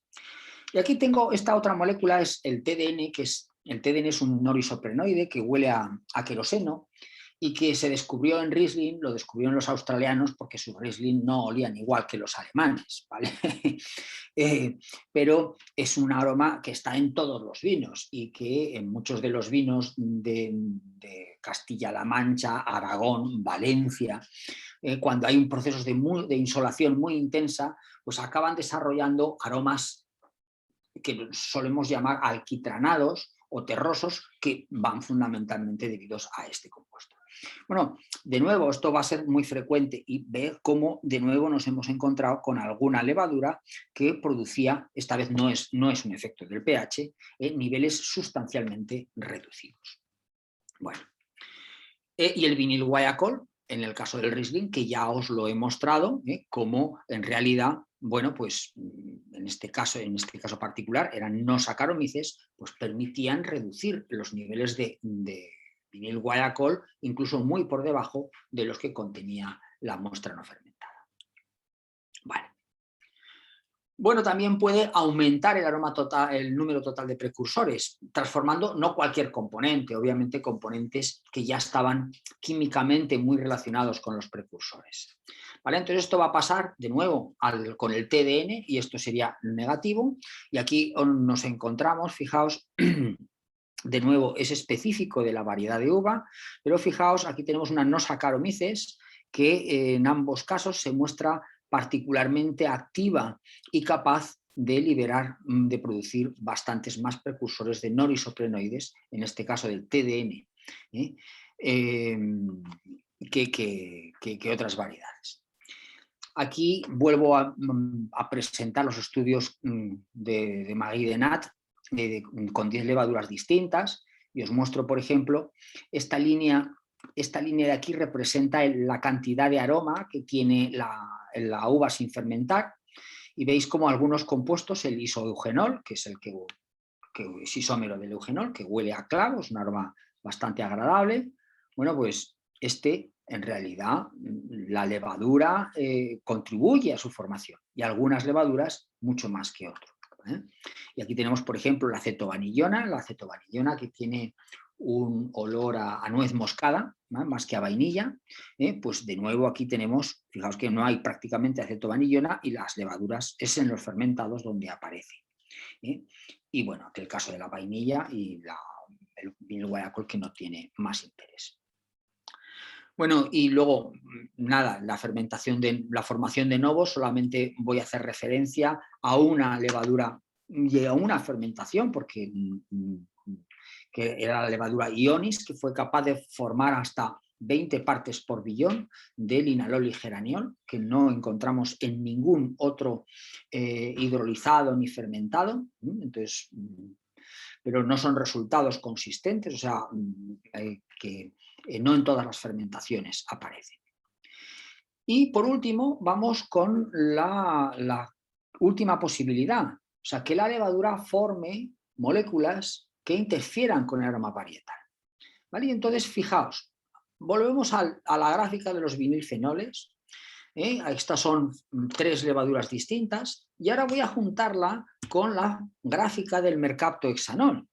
Y aquí tengo esta otra molécula, es el TDN, el TDN es un norisoprenoide que huele a queroseno y que se descubrió en Riesling, lo descubrieron los australianos porque sus Riesling no olían igual que los alemanes, ¿vale? Pero es un aroma que está en todos los vinos y que en muchos de los vinos de Castilla-La Mancha, Aragón, Valencia, cuando hay un proceso de insolación muy intensa, pues acaban desarrollando aromas que solemos llamar alquitranados o terrosos, que van fundamentalmente debidos a este compuesto. Bueno, de nuevo, esto va a ser muy frecuente y ver cómo de nuevo nos hemos encontrado con alguna levadura que producía, esta vez no es un efecto del pH, niveles sustancialmente reducidos. Bueno, y el vinil guayacol, en el caso del Riesling, que ya os lo he mostrado, cómo en realidad, bueno, pues en este caso particular eran no Saccharomyces, pues permitían reducir los niveles de vinil guayacol incluso muy por debajo de los que contenía la muestra no fermentada. Vale. Bueno, también puede aumentar el aroma total, el número total de precursores, transformando no cualquier componente, obviamente componentes que ya estaban químicamente muy relacionados con los precursores. ¿Vale? Entonces esto va a pasar de nuevo con el TDN y esto sería negativo. Y aquí nos encontramos, fijaos, de nuevo es específico de la variedad de uva, pero fijaos, aquí tenemos una no Saccharomyces que en ambos casos se muestra particularmente activa y capaz de liberar, de producir bastantes más precursores de norisoprenoides, en este caso del TDN, que otras variedades. Aquí vuelvo a presentar los estudios de Magui Denat con 10 levaduras distintas y os muestro, por ejemplo, esta línea de aquí representa la cantidad de aroma que tiene la uva sin fermentar y veis como algunos compuestos, el isoeugenol, que es el que es isómero del eugenol, que huele a clavo, es un aroma bastante agradable. Bueno, pues en realidad la levadura contribuye a su formación y algunas levaduras mucho más que otras. Y aquí tenemos, por ejemplo, la acetovanillona que tiene un olor a nuez moscada, más que a vainilla, pues de nuevo aquí tenemos, fijaos que no hay prácticamente acetovanillona y las levaduras es en los fermentados donde aparece. Y bueno, el caso de la vainilla y el vinil guayacol que no tiene más interés. Bueno, y luego, nada, la formación de novos, solamente voy a hacer referencia a una levadura y a una fermentación, porque que era la levadura Ionis, que fue capaz de formar hasta 20 partes por billón de linalol y geraniol, que no encontramos en ningún otro hidrolizado ni fermentado. Entonces, pero no son resultados consistentes, o sea, que no en todas las fermentaciones aparecen. Y por último, vamos con la última posibilidad, o sea, que la levadura forme moléculas que interfieran con el aroma varietal. ¿Vale? Y entonces, fijaos, volvemos a la gráfica de los vinilfenoles. Estas son 3 levaduras distintas y ahora voy a juntarla con la gráfica del mercaptohexanol.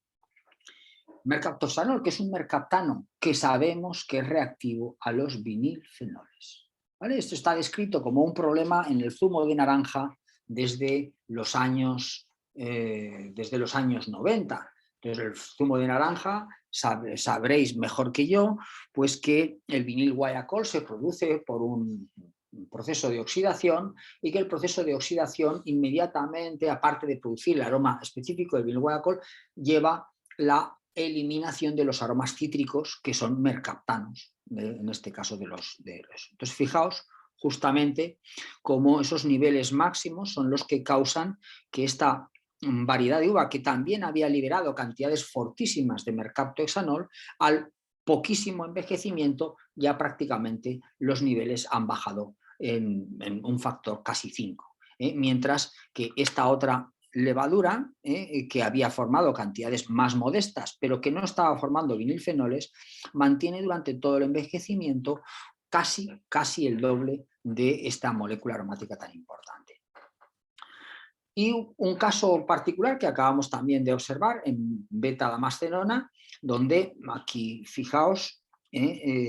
Mercaptohexanol, que es un mercaptano que sabemos que es reactivo a los vinilfenoles. ¿Vale? Esto está descrito como un problema en el zumo de naranja desde los años 90. Entonces, el zumo de naranja, sabréis mejor que yo, pues que el vinil guaiacol se produce por un proceso de oxidación y que el proceso de oxidación inmediatamente, aparte de producir el aroma específico del vinil guaiacol, lleva la eliminación de los aromas cítricos que son mercaptanos, en este caso de los. Entonces, fijaos justamente cómo esos niveles máximos son los que causan que esta variedad de uva, que también había liberado cantidades fortísimas de mercaptohexanol, al poquísimo envejecimiento ya prácticamente los niveles han bajado en un factor casi 5. Mientras que esta otra levadura, que había formado cantidades más modestas, pero que no estaba formando vinilfenoles, mantiene durante todo el envejecimiento casi el doble de esta molécula aromática tan importante. Y un caso particular que acabamos también de observar en beta-damascenona, donde aquí fijaos,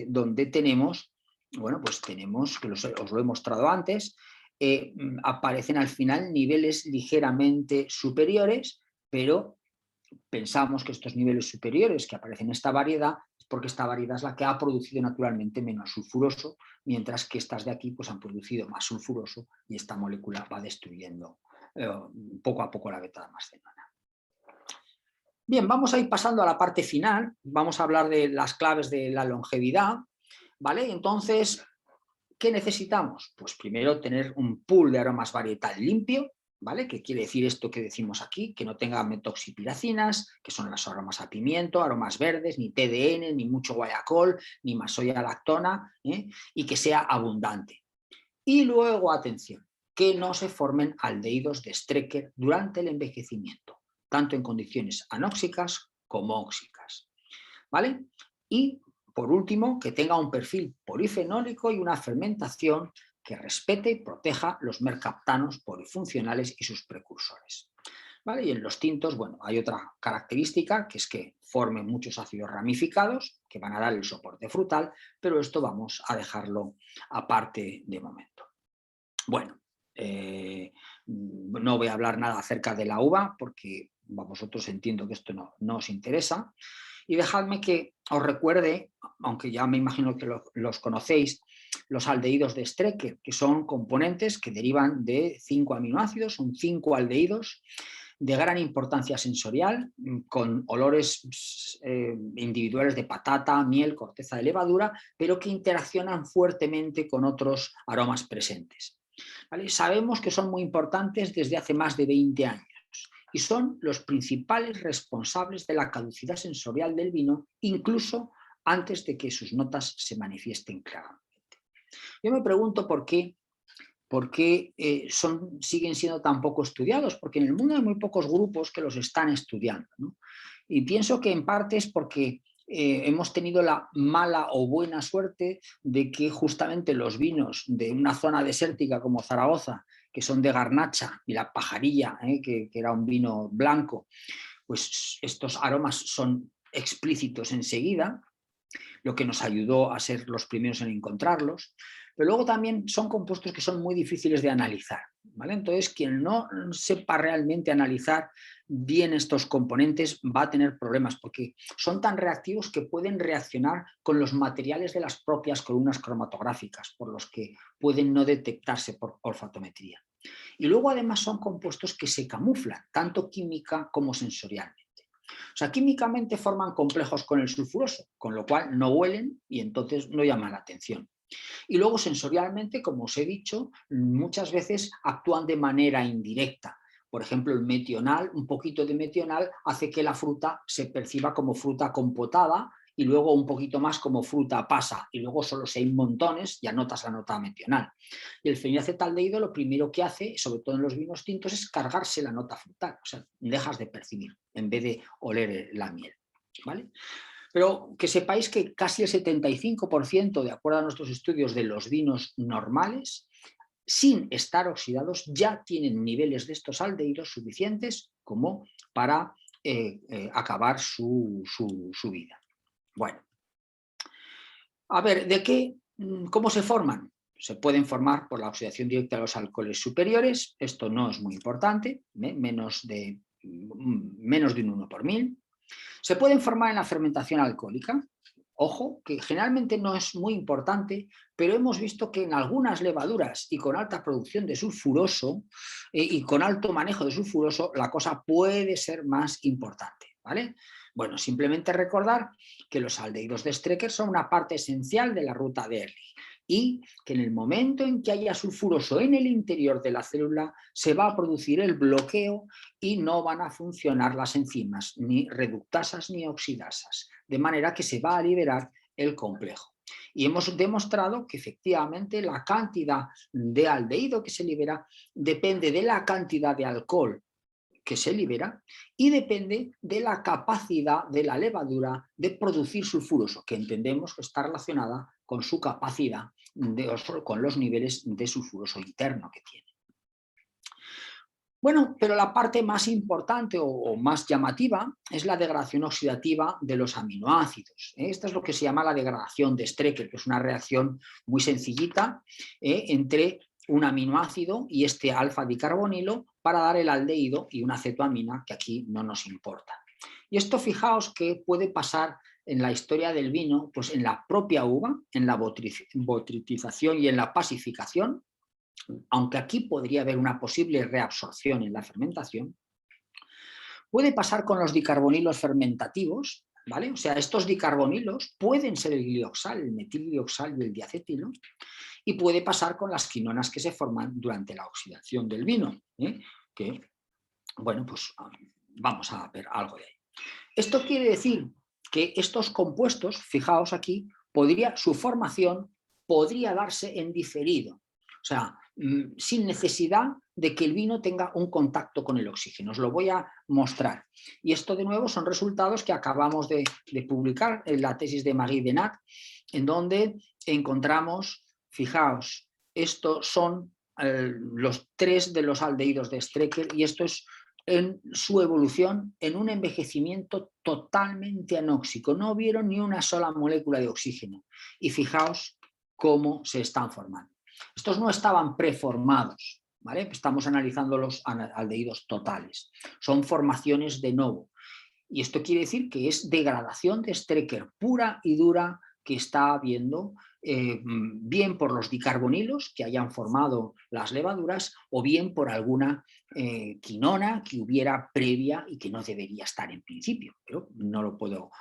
donde tenemos, bueno, pues tenemos, que os lo he mostrado antes, aparecen al final niveles ligeramente superiores, pero pensamos que estos niveles superiores que aparecen en esta variedad es porque esta variedad es la que ha producido naturalmente menos sulfuroso, mientras que estas de aquí pues, han producido más sulfuroso y esta molécula va destruyendo poco a poco la beta-damascenona. Bien, vamos a ir pasando a la parte final, vamos a hablar de las claves de la longevidad, ¿vale? Entonces, ¿qué necesitamos? Pues primero tener un pool de aromas varietal limpio, ¿vale? ¿Qué quiere decir esto que decimos aquí? Que no tenga metoxipiracinas, que son los aromas a pimiento, aromas verdes, ni TDN, ni mucho guaiacol, ni masoya lactona, y que sea abundante. Y luego, atención, que no se formen aldehídos de Strecker durante el envejecimiento, tanto en condiciones anóxicas como óxicas, ¿vale? Y por último, que tenga un perfil polifenólico y una fermentación que respete y proteja los mercaptanos polifuncionales y sus precursores. ¿Vale? Y en los tintos, bueno, hay otra característica, que es que formen muchos ácidos ramificados que van a dar el soporte frutal, pero esto vamos a dejarlo aparte de momento. Bueno, no voy a hablar nada acerca de la uva porque a vosotros entiendo que esto no os interesa. Y dejadme que os recuerde, aunque ya me imagino que los conocéis, los aldehídos de Strecker, que son componentes que derivan de 5 aminoácidos, son 5 aldehídos de gran importancia sensorial, con olores individuales de patata, miel, corteza de levadura, pero que interaccionan fuertemente con otros aromas presentes. ¿Vale? Sabemos que son muy importantes desde hace más de 20 años y son los principales responsables de la caducidad sensorial del vino, incluso antes de que sus notas se manifiesten claramente. Yo me pregunto por qué siguen siendo tan poco estudiados, porque en el mundo hay muy pocos grupos que los están estudiando, ¿no? Y pienso que en parte es porque hemos tenido la mala o buena suerte de que justamente los vinos de una zona desértica como Zaragoza, que son de garnacha, y la pajarilla, que era un vino blanco, pues estos aromas son explícitos enseguida, lo que nos ayudó a ser los primeros en encontrarlos, pero luego también son compuestos que son muy difíciles de analizar, ¿vale? Entonces, quien no sepa realmente analizar bien estos componentes va a tener problemas porque son tan reactivos que pueden reaccionar con los materiales de las propias columnas cromatográficas, por los que pueden no detectarse por olfatometría. Y luego además son compuestos que se camuflan, tanto química como sensorialmente. O sea, químicamente forman complejos con el sulfuroso, con lo cual no huelen y entonces no llaman la atención. Y luego sensorialmente, como os he dicho, muchas veces actúan de manera indirecta. Por ejemplo, el metional, un poquito de metional hace que la fruta se perciba como fruta compotada y luego un poquito más como fruta pasa, y luego solo si hay montones ya notas la nota metional. Y el fenilacetaldehído lo primero que hace, sobre todo en los vinos tintos, es cargarse la nota frutal, o sea, dejas de percibir en vez de oler la miel, ¿vale? Pero que sepáis que casi el 75%, de acuerdo a nuestros estudios, de los vinos normales, sin estar oxidados, ya tienen niveles de estos aldehídos suficientes como para acabar su vida. Bueno, a ver, ¿cómo se forman? Se pueden formar por la oxidación directa de los alcoholes superiores, esto no es muy importante, menos de un 1 por 1000. Se pueden formar en la fermentación alcohólica, ojo, que generalmente no es muy importante, pero hemos visto que en algunas levaduras y con alta producción de sulfuroso y con alto manejo de sulfuroso, la cosa puede ser más importante, ¿vale? Bueno, simplemente recordar que los aldehídos de Strecker son una parte esencial de la ruta de Ehrlich y que en el momento en que haya sulfuroso en el interior de la célula se va a producir el bloqueo y no van a funcionar las enzimas, ni reductasas ni oxidasas, de manera que se va a liberar el complejo. Y hemos demostrado que efectivamente la cantidad de aldehído que se libera depende de la cantidad de alcohol que se libera y depende de la capacidad de la levadura de producir sulfuroso, que entendemos que está relacionada con su capacidad, con los niveles de sulfuroso interno que tiene. Bueno, pero la parte más importante o más llamativa es la degradación oxidativa de los aminoácidos. Esta es lo que se llama la degradación de Strecker, que es una reacción muy sencillita entre un aminoácido y este alfa-dicarbonilo para dar el aldehído y una cetoamina, que aquí no nos importa. Y esto, fijaos, que puede pasar en la historia del vino, pues en la propia uva, en la botritización y en la pasificación, aunque aquí podría haber una posible reabsorción en la fermentación. Puede pasar con los dicarbonilos fermentativos, ¿vale? O sea, estos dicarbonilos pueden ser el glioxal, el metilglioxal y el diacetilo, y puede pasar con las quinonas que se forman durante la oxidación del vino, que, bueno, pues vamos a ver algo de ahí. Esto quiere decir que estos compuestos, fijaos aquí, su formación podría darse en diferido, o sea, sin necesidad de que el vino tenga un contacto con el oxígeno. Os lo voy a mostrar. Y esto, de nuevo, son resultados que acabamos de publicar en la tesis de Marie Denac, en donde encontramos, fijaos, estos son los 3 de los aldehídos de Strecker, y esto es en su evolución en un envejecimiento totalmente anóxico. No vieron ni una sola molécula de oxígeno. Y fijaos cómo se están formando. Estos no estaban preformados, ¿vale? Estamos analizando los aldehídos totales. Son formaciones de novo. Y esto quiere decir que es degradación de Strecker pura y dura que está habiendo, bien por los dicarbonilos que hayan formado las levaduras o bien por alguna quinona que hubiera previa y que no debería estar en principio, pero no lo puedo...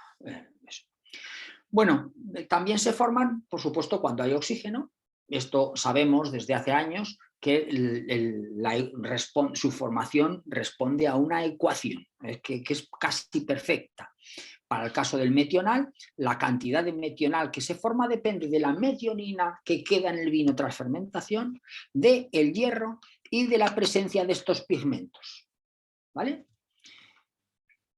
Bueno, también se forman, por supuesto, cuando hay oxígeno. Esto sabemos desde hace años que su formación responde a una ecuación que es casi perfecta. Para el caso del metional, la cantidad de metional que se forma depende de la metionina que queda en el vino tras fermentación, del hierro y de la presencia de estos pigmentos, ¿vale?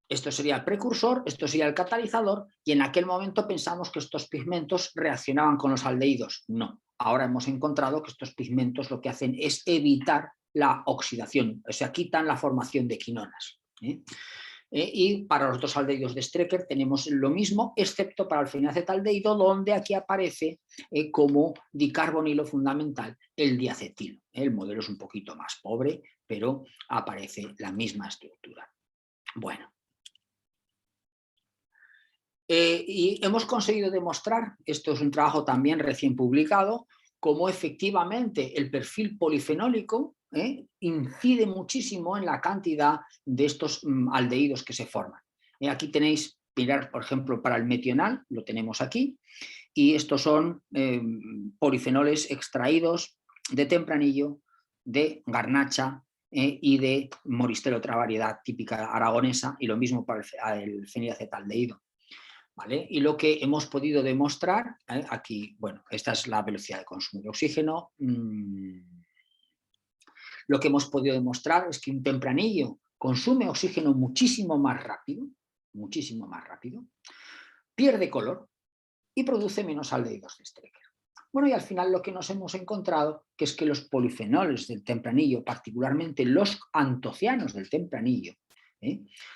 Esto sería el precursor, esto sería el catalizador, y en aquel momento pensamos que estos pigmentos reaccionaban con los aldehídos. No, ahora hemos encontrado que estos pigmentos lo que hacen es evitar la oxidación, o sea, quitan la formación de quinonas. Y para los 2 aldehídos de Strecker tenemos lo mismo, excepto para el fenilacetaldehído, donde aquí aparece como dicarbonilo fundamental el diacetilo. El modelo es un poquito más pobre, pero aparece la misma estructura. Bueno. Y hemos conseguido demostrar, esto es un trabajo también recién publicado, cómo efectivamente el perfil polifenólico incide muchísimo en la cantidad de estos aldehídos que se forman. Aquí tenéis, mirar, por ejemplo, para el metional, lo tenemos aquí, y estos son polifenoles extraídos de tempranillo, de garnacha y de moristel, otra variedad típica aragonesa, y lo mismo para el fenilacetaldehído. ¿Vale? Y lo que hemos podido demostrar, aquí, bueno, esta es la velocidad de consumo de oxígeno. Lo que hemos podido demostrar es que un tempranillo consume oxígeno muchísimo más rápido, pierde color y produce menos aldehídos de Strecker. Bueno, y al final lo que nos hemos encontrado que es que los polifenoles del tempranillo, particularmente los antocianos del tempranillo,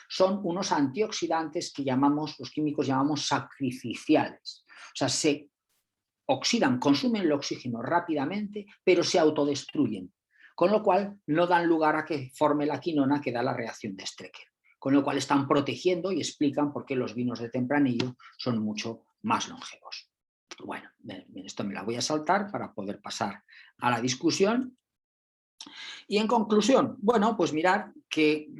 son unos antioxidantes que los químicos llamamos sacrificiales. O sea, se oxidan, consumen el oxígeno rápidamente, pero se autodestruyen, con lo cual no dan lugar a que forme la quinona que da la reacción de Strecker, con lo cual están protegiendo y explican por qué los vinos de tempranillo son mucho más longevos. Bueno, esto me la voy a saltar para poder pasar a la discusión. Y en conclusión, bueno, pues mirar que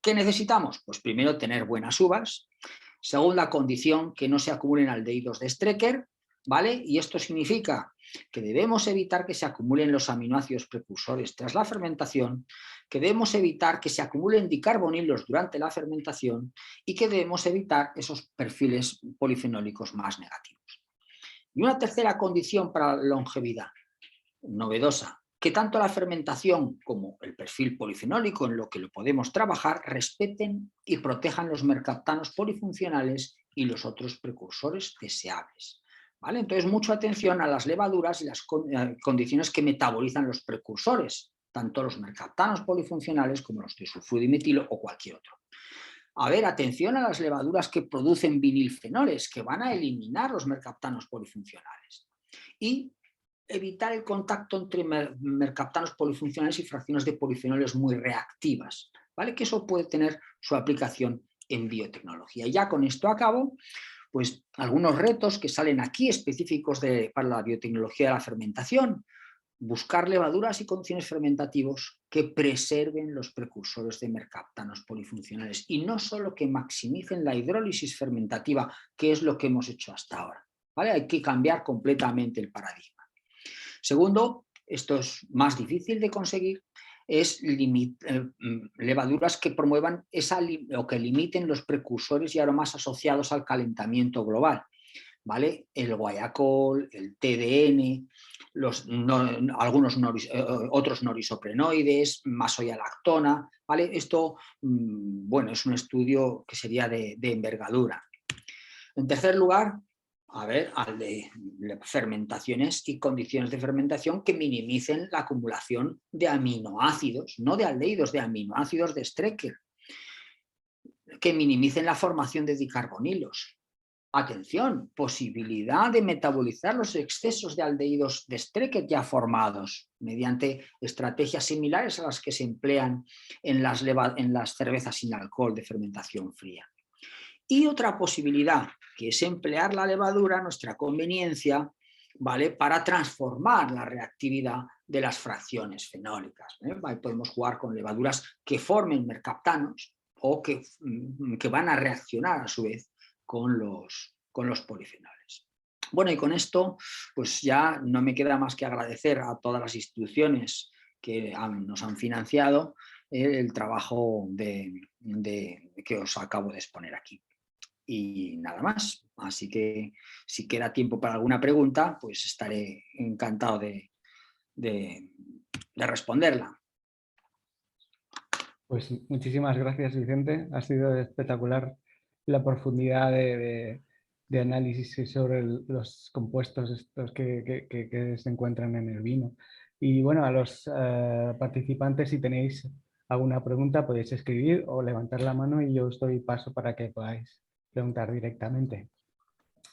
¿qué necesitamos? Pues primero tener buenas uvas. Segunda condición, que no se acumulen aldehídos de Strecker, ¿vale? Y esto significa que debemos evitar que se acumulen los aminoácidos precursores tras la fermentación, que debemos evitar que se acumulen dicarbonilos durante la fermentación y que debemos evitar esos perfiles polifenólicos más negativos. Y una tercera condición para la longevidad, novedosa, que tanto la fermentación como el perfil polifenólico en lo que lo podemos trabajar respeten y protejan los mercaptanos polifuncionales y los otros precursores deseables. ¿Vale? Entonces, mucha atención a las levaduras y las condiciones que metabolizan los precursores, tanto los mercaptanos polifuncionales como los disulfuro-dimetilo o cualquier otro. A ver, atención a las levaduras que producen vinilfenoles, que van a eliminar los mercaptanos polifuncionales. Y evitar el contacto entre mercaptanos polifuncionales y fracciones de polifenoles muy reactivas, ¿vale? Que eso puede tener su aplicación en biotecnología. Y ya con esto acabo, pues algunos retos que salen aquí específicos para la biotecnología de la fermentación. Buscar levaduras y condiciones fermentativos que preserven los precursores de mercaptanos polifuncionales y no solo que maximicen la hidrólisis fermentativa, que es lo que hemos hecho hasta ahora, ¿vale? Hay que cambiar completamente el paradigma. Segundo, esto es más difícil de conseguir, es levaduras que promuevan o que limiten los precursores y aromas asociados al calentamiento global, ¿vale? El guayacol, el TDN, otros norisoprenoides, masoyalactona, ¿vale? Esto, bueno, es un estudio que sería de envergadura. En tercer lugar, a ver, al de fermentaciones y condiciones de fermentación que minimicen la acumulación de aminoácidos, no de aldehídos, de aminoácidos de Strecker, que minimicen la formación de dicarbonilos. Atención, posibilidad de metabolizar los excesos de aldehídos de Strecker ya formados mediante estrategias similares a las que se emplean en las cervezas sin alcohol de fermentación fría. Y otra posibilidad, que es emplear la levadura a nuestra conveniencia, ¿vale? Para transformar la reactividad de las fracciones fenólicas. Podemos jugar con levaduras que formen mercaptanos o que van a reaccionar a su vez con los polifenoles. Bueno, y con esto pues ya no me queda más que agradecer a todas las instituciones que nos han financiado el trabajo que os acabo de exponer aquí. Y nada más, así que si queda tiempo para alguna pregunta, pues estaré encantado de responderla. Pues muchísimas gracias, Vicente. Ha sido espectacular la profundidad de análisis sobre los compuestos estos que se encuentran en el vino. Y bueno, a los participantes, si tenéis alguna pregunta, podéis escribir o levantar la mano y yo os doy paso para que podáis preguntar directamente.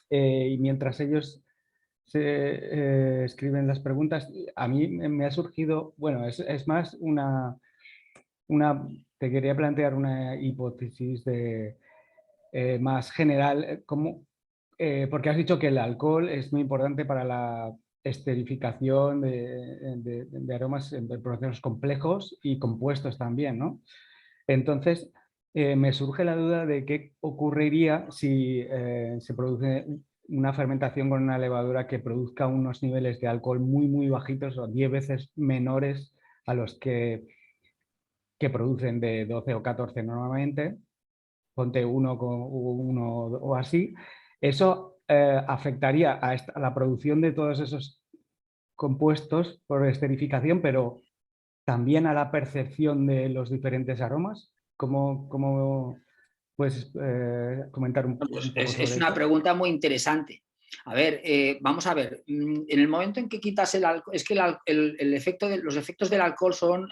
Y mientras ellos escriben las preguntas, a mí me ha surgido, bueno, es más te quería plantear una hipótesis más general, porque has dicho que el alcohol es muy importante para la esterificación de aromas en procesos complejos y compuestos también, ¿no? Entonces, me surge la duda de qué ocurriría si se produce una fermentación con una levadura que produzca unos niveles de alcohol muy, muy bajitos o 10 veces menores a los que producen de 12 o 14 normalmente, ponte uno o así, eso afectaría a la producción de todos esos compuestos por esterificación, pero también a la percepción de los diferentes aromas. ¿Cómo ¿Puedes comentar un poco Pues sobre es una esto? pregunta muy interesante. A ver, vamos a ver, en el momento en que quitas el alcohol, es que los efectos del alcohol son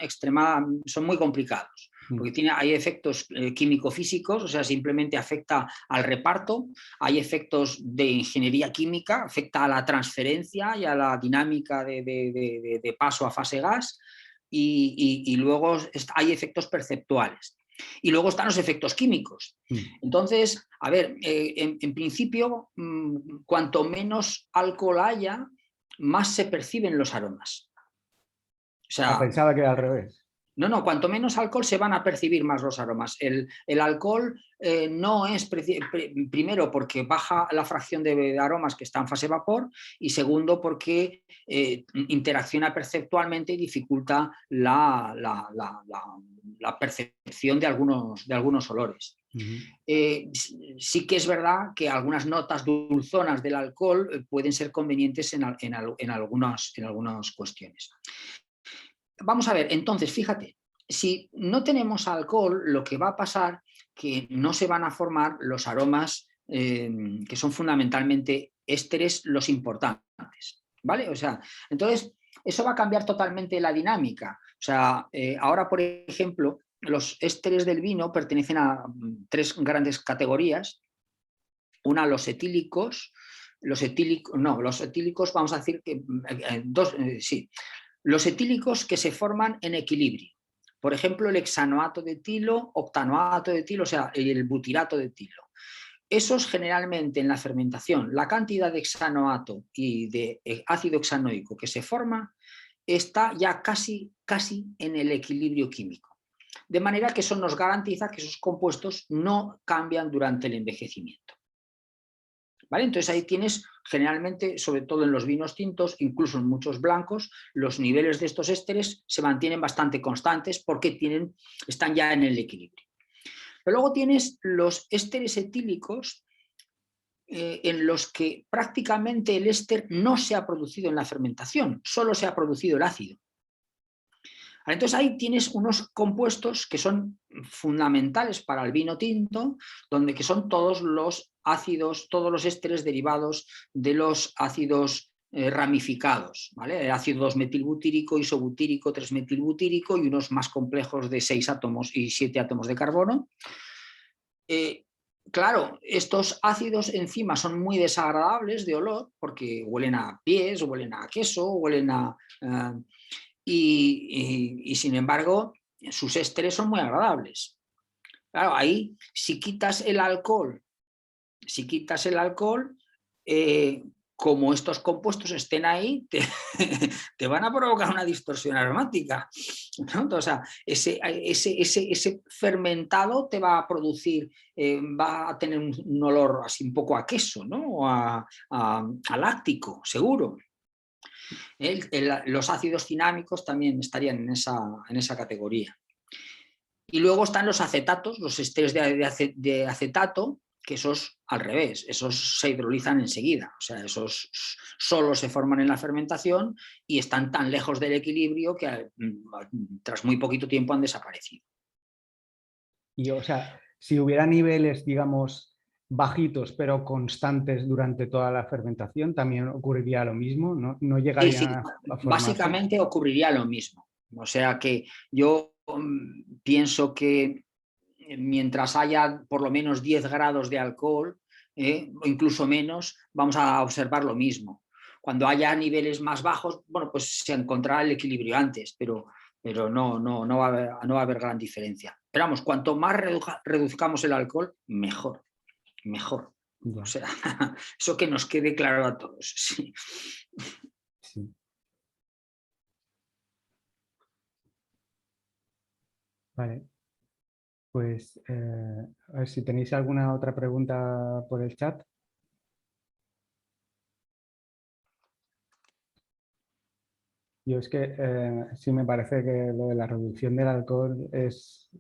son muy complicados, porque hay efectos químico-físicos, o sea, simplemente afecta al reparto, hay efectos de ingeniería química, afecta a la transferencia y a la dinámica de paso a fase gas, y luego hay efectos perceptuales. Y luego están los efectos químicos. Entonces, a ver, en principio, cuanto menos alcohol haya, más se perciben los aromas. O sea, Pensaba que era al revés. no, cuanto menos alcohol se van a percibir más los aromas. El alcohol no es, primero, porque baja la fracción de aromas que está en fase vapor, y segundo, porque interacciona perceptualmente y dificulta la percepción de algunos olores. Sí que es verdad que algunas notas dulzonas del alcohol pueden ser convenientes en algunas cuestiones. Vamos a ver, entonces, fíjate, si no tenemos alcohol, lo que va a pasar que no se van a formar los aromas que son fundamentalmente ésteres los importantes, ¿vale? O sea, entonces, eso va a cambiar totalmente la dinámica. O sea, ahora, por ejemplo, los ésteres del vino pertenecen a tres grandes categorías. Una, los etílicos, los etílicos, vamos a decir que sí. Los etílicos que se forman en equilibrio. Por ejemplo, el hexanoato de etilo, octanoato de etilo, o sea, el butirato de etilo. Esos generalmente en la fermentación, la cantidad de hexanoato y de ácido hexanoico que se forma está ya casi en el equilibrio químico. De manera que eso nos garantiza que esos compuestos no cambian durante el envejecimiento. ¿Vale? Entonces ahí tienes generalmente, sobre todo en los vinos tintos, incluso en muchos blancos, los niveles de estos ésteres se mantienen bastante constantes porque están ya en el equilibrio. Pero luego tienes los ésteres etílicos en los que prácticamente el éster no se ha producido en la fermentación, solo se ha producido el ácido. Entonces ahí tienes unos compuestos que son fundamentales para el vino tinto, que son todos los ácidos, todos los ésteres derivados de los ácidos ramificados, ¿vale? El ácido 2-metilbutírico, isobutírico, 3-metilbutírico y unos más complejos de 6 átomos y 7 átomos de carbono. Claro, estos ácidos encima son muy desagradables de olor porque huelen a pies, huelen a queso, huelen a... y sin embargo, sus ésteres son muy agradables. Claro, ahí, si quitas el alcohol, como estos compuestos estén ahí, te van a provocar una distorsión aromática, ¿no? O sea, ese fermentado te va a producir, va a tener un olor así un poco a queso, ¿no? O a láctico, seguro. Los ácidos cinámicos también estarían en esa categoría. Y luego están los acetatos, los ésteres de acetato, que esos al revés, esos se hidrolizan enseguida, o sea, esos solo se forman en la fermentación y están tan lejos del equilibrio que tras muy poquito tiempo han desaparecido. Y, o sea, si hubiera niveles, digamos, bajitos pero constantes durante toda la fermentación, también ocurriría lo mismo, ¿no? No llegarían Sí, a formarse. básicamente ocurriría lo mismo. O sea que yo pienso que mientras haya por lo menos 10 grados de alcohol, o incluso menos, vamos a observar lo mismo. Cuando haya niveles más bajos, bueno, pues se encontrará el equilibrio antes, pero no va a haber gran diferencia. Pero vamos, cuanto más reduzcamos el alcohol, mejor. Ya. O sea, eso que nos quede claro a todos. Sí. Sí. Vale. Pues a ver si tenéis alguna otra pregunta por el chat. Yo es que sí me parece que lo de la reducción del alcohol es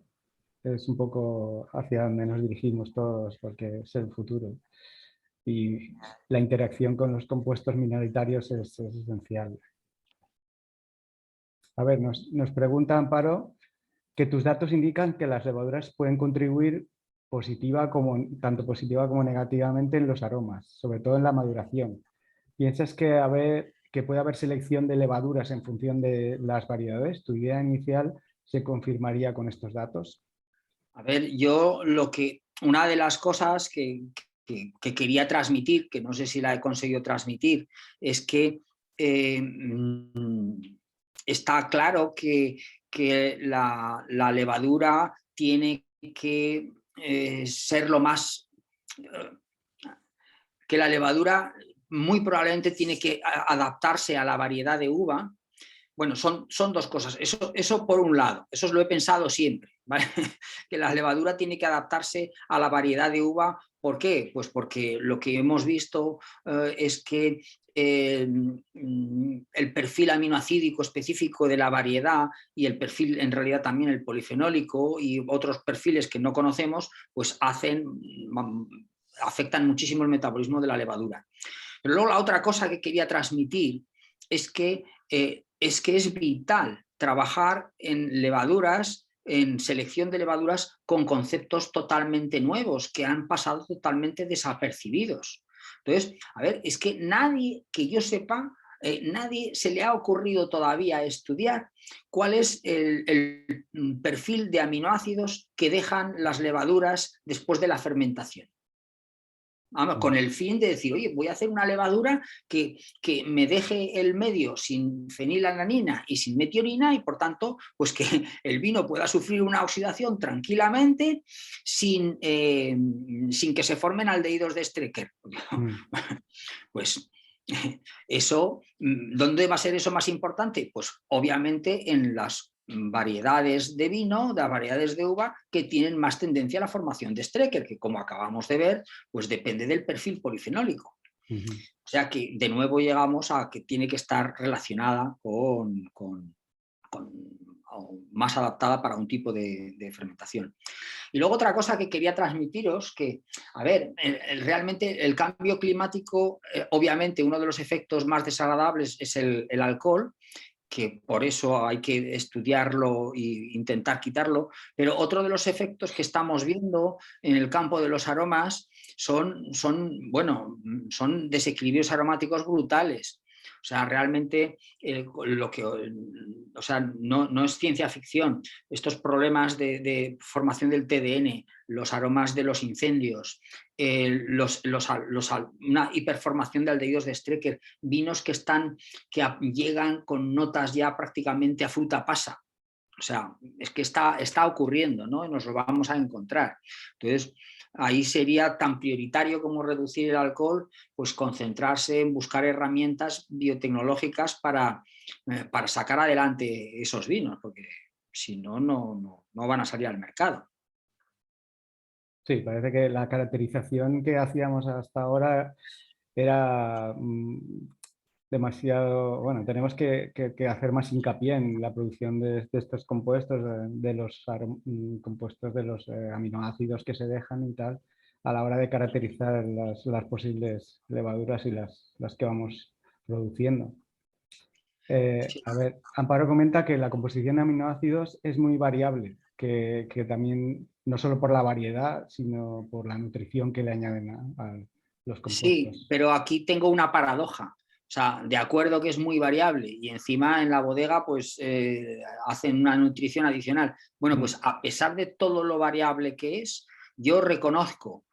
un poco hacia donde nos dirigimos todos, porque es el futuro. Y la interacción con los compuestos minoritarios es esencial. A ver, nos pregunta Amparo que tus datos indican que las levaduras pueden contribuir tanto positiva como negativamente en los aromas, sobre todo en la maduración. ¿Piensas que puede haber selección de levaduras en función de las variedades? ¿Tu idea inicial se confirmaría con estos datos? A ver, una de las cosas que quería transmitir, que no sé si la he conseguido transmitir, es que está claro que la levadura tiene que ser lo más... que la levadura muy probablemente tiene que adaptarse a la variedad de uva. Bueno, son dos cosas. Eso por un lado, eso lo he pensado siempre, ¿vale? Que la levadura tiene que adaptarse a la variedad de uva. ¿Por qué? Pues porque lo que hemos visto es que el perfil aminoacídico específico de la variedad y el perfil, en realidad también el polifenólico y otros perfiles que no conocemos, pues afectan muchísimo el metabolismo de la levadura. Pero luego la otra cosa que quería transmitir es que es vital trabajar en levaduras, en selección de levaduras con conceptos totalmente nuevos que han pasado totalmente desapercibidos. Entonces, a ver, es que nadie, que yo sepa, nadie se le ha ocurrido todavía estudiar cuál es el perfil de aminoácidos que dejan las levaduras después de la fermentación. Con el fin de decir, oye, voy a hacer una levadura que me deje el medio sin fenilalanina y sin metionina y por tanto, pues que el vino pueda sufrir una oxidación tranquilamente sin que se formen aldehídos de Strecker. Pues eso, ¿dónde va a ser eso más importante? Pues obviamente en las variedades de vino, de variedades de uva que tienen más tendencia a la formación de Strecker, que como acabamos de ver, pues depende del perfil polifenólico. O sea que de nuevo llegamos a que tiene que estar relacionada con más adaptada para un tipo de fermentación. Y luego otra cosa que quería transmitiros, que, a ver, realmente el cambio climático, obviamente uno de los efectos más desagradables es el alcohol, que por eso hay que estudiarlo e intentar quitarlo, pero otro de los efectos que estamos viendo en el campo de los aromas son desequilibrios aromáticos brutales. O sea, realmente no es ciencia ficción. Estos problemas de formación del TDN, los aromas de los incendios, una hiperformación de aldehídos de Strecker, vinos que llegan con notas ya prácticamente a fruta pasa. O sea, es que está ocurriendo, ¿no? Y nos lo vamos a encontrar. Entonces, ahí sería tan prioritario como reducir el alcohol, pues concentrarse en buscar herramientas biotecnológicas para sacar adelante esos vinos, porque si no, no van a salir al mercado. Sí, parece que la caracterización que hacíamos hasta ahora era demasiado, bueno, tenemos que hacer más hincapié en la producción de estos compuestos, de los compuestos de los aminoácidos que se dejan y tal, a la hora de caracterizar las posibles levaduras y las que vamos produciendo. A ver, Amparo comenta que la composición de aminoácidos es muy variable, que también no solo por la variedad, sino por la nutrición que le añaden a los compuestos. Sí, pero aquí tengo una paradoja. O sea, de acuerdo que es muy variable y encima en la bodega pues hacen una nutrición adicional. Bueno, pues a pesar de todo lo variable que es, yo reconozco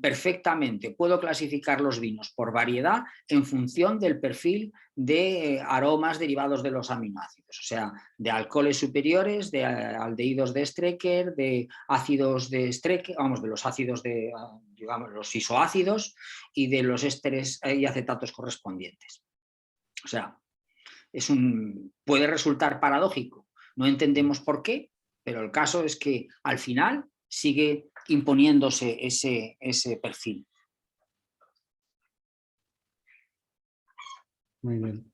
perfectamente, puedo clasificar los vinos por variedad en función del perfil de aromas derivados de los aminoácidos, o sea, de alcoholes superiores, de aldehídos de Strecker, de ácidos de Strecker, vamos, de los ácidos de, digamos, los isoácidos y de los ésteres y acetatos correspondientes. O sea, puede resultar paradójico, no entendemos por qué, pero el caso es que al final sigue imponiéndose ese perfil. Muy bien.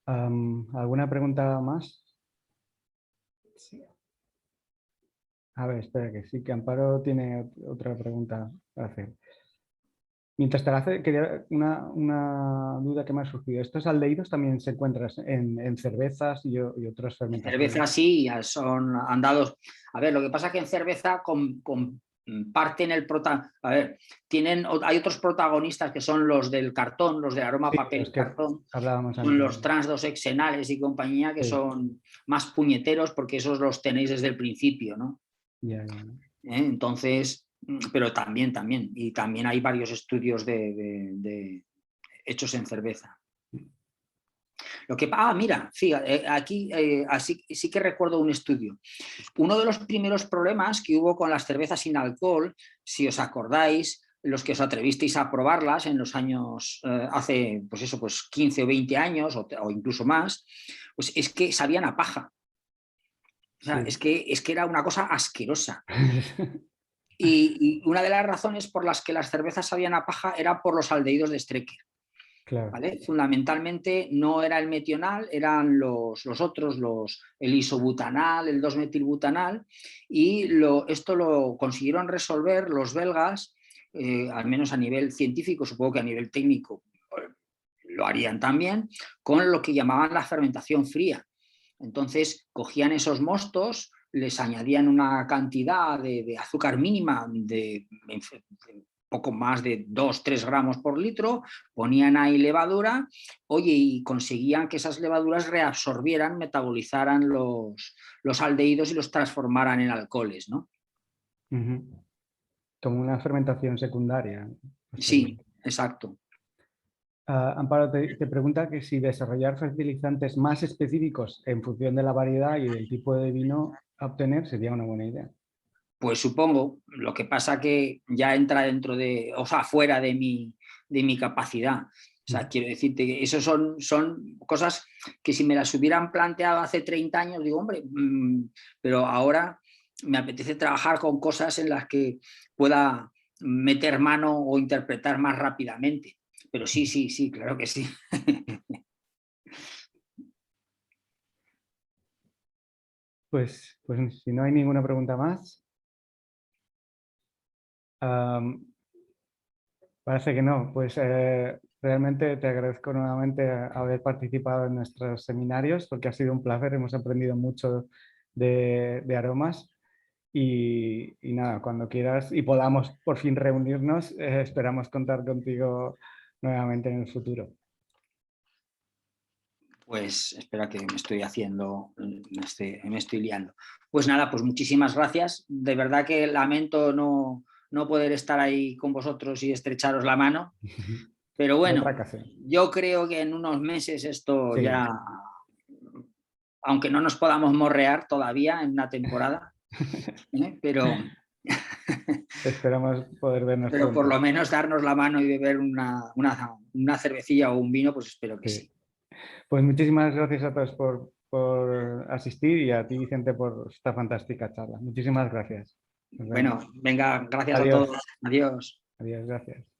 ¿Alguna pregunta más? Sí. A ver, espera que sí, que Amparo tiene otra pregunta para hacer. Mientras te la hace, quería una duda que me ha surgido. ¿Estos aldehídos también se encuentran en cervezas y otras fermentaciones? En cerveza sí, han dado... A ver, lo que pasa es que en cerveza parten el a ver, hay otros protagonistas que son los del cartón, los del aroma Sí, papel los y que cartón, hablábamos son antes. los transdoshexenales y compañía, que Sí. son más puñeteros porque esos los tenéis desde el principio, ¿no? Ya, ya. Entonces, pero también, y también hay varios estudios hechos en cerveza. Mira, fíjate, aquí así, sí que recuerdo un estudio. Uno de los primeros problemas que hubo con las cervezas sin alcohol, si os acordáis, los que os atrevisteis a probarlas en los años, hace pues eso, pues 15 o 20 años o incluso más, pues es que sabían a paja. O sea, Sí. es que era una cosa asquerosa. Y una de las razones por las que las cervezas sabían a paja era por los aldehídos de Strecker. Claro. ¿Vale? Fundamentalmente no era el metional, eran los otros, el isobutanal, el 2-metilbutanal, y esto lo consiguieron resolver los belgas, al menos a nivel científico, supongo que a nivel técnico lo harían también, con lo que llamaban la fermentación fría. Entonces cogían esos mostos, les añadían una cantidad de azúcar mínima de poco más de 2-3 gramos por litro, ponían ahí levadura, oye, y conseguían que esas levaduras reabsorbieran, metabolizaran los aldehídos y los transformaran en alcoholes, ¿no? Como una fermentación secundaria. Sí, exacto. Amparo te pregunta que si desarrollar fertilizantes más específicos en función de la variedad y del tipo de vino a obtener sería una buena idea. Pues supongo, lo que pasa que ya entra dentro o sea, fuera de mi capacidad. O sea, quiero decirte que eso son cosas que si me las hubieran planteado hace 30 años, digo, hombre, pero ahora me apetece trabajar con cosas en las que pueda meter mano o interpretar más rápidamente. Pero sí, claro que sí. Pues si no hay ninguna pregunta más, parece que no. Pues realmente te agradezco nuevamente haber participado en nuestros seminarios porque ha sido un placer, hemos aprendido mucho de aromas y nada, cuando quieras y podamos por fin reunirnos, esperamos contar contigo nuevamente en el futuro. Pues espera que me estoy liando. Pues nada, pues muchísimas gracias. De verdad que lamento no poder estar ahí con vosotros y estrecharos la mano. Pero bueno, yo creo que en unos meses esto ya, aunque no nos podamos morrear todavía en una temporada, pero esperamos poder vernos pero por pronto. lo menos darnos la mano y beber una cervecilla o un vino, pues espero que sí. Pues muchísimas gracias a todos por asistir y a ti, Vicente, por esta fantástica charla. Muchísimas gracias. Bueno, venga, gracias a Adiós. todos. Adiós. Adiós, gracias.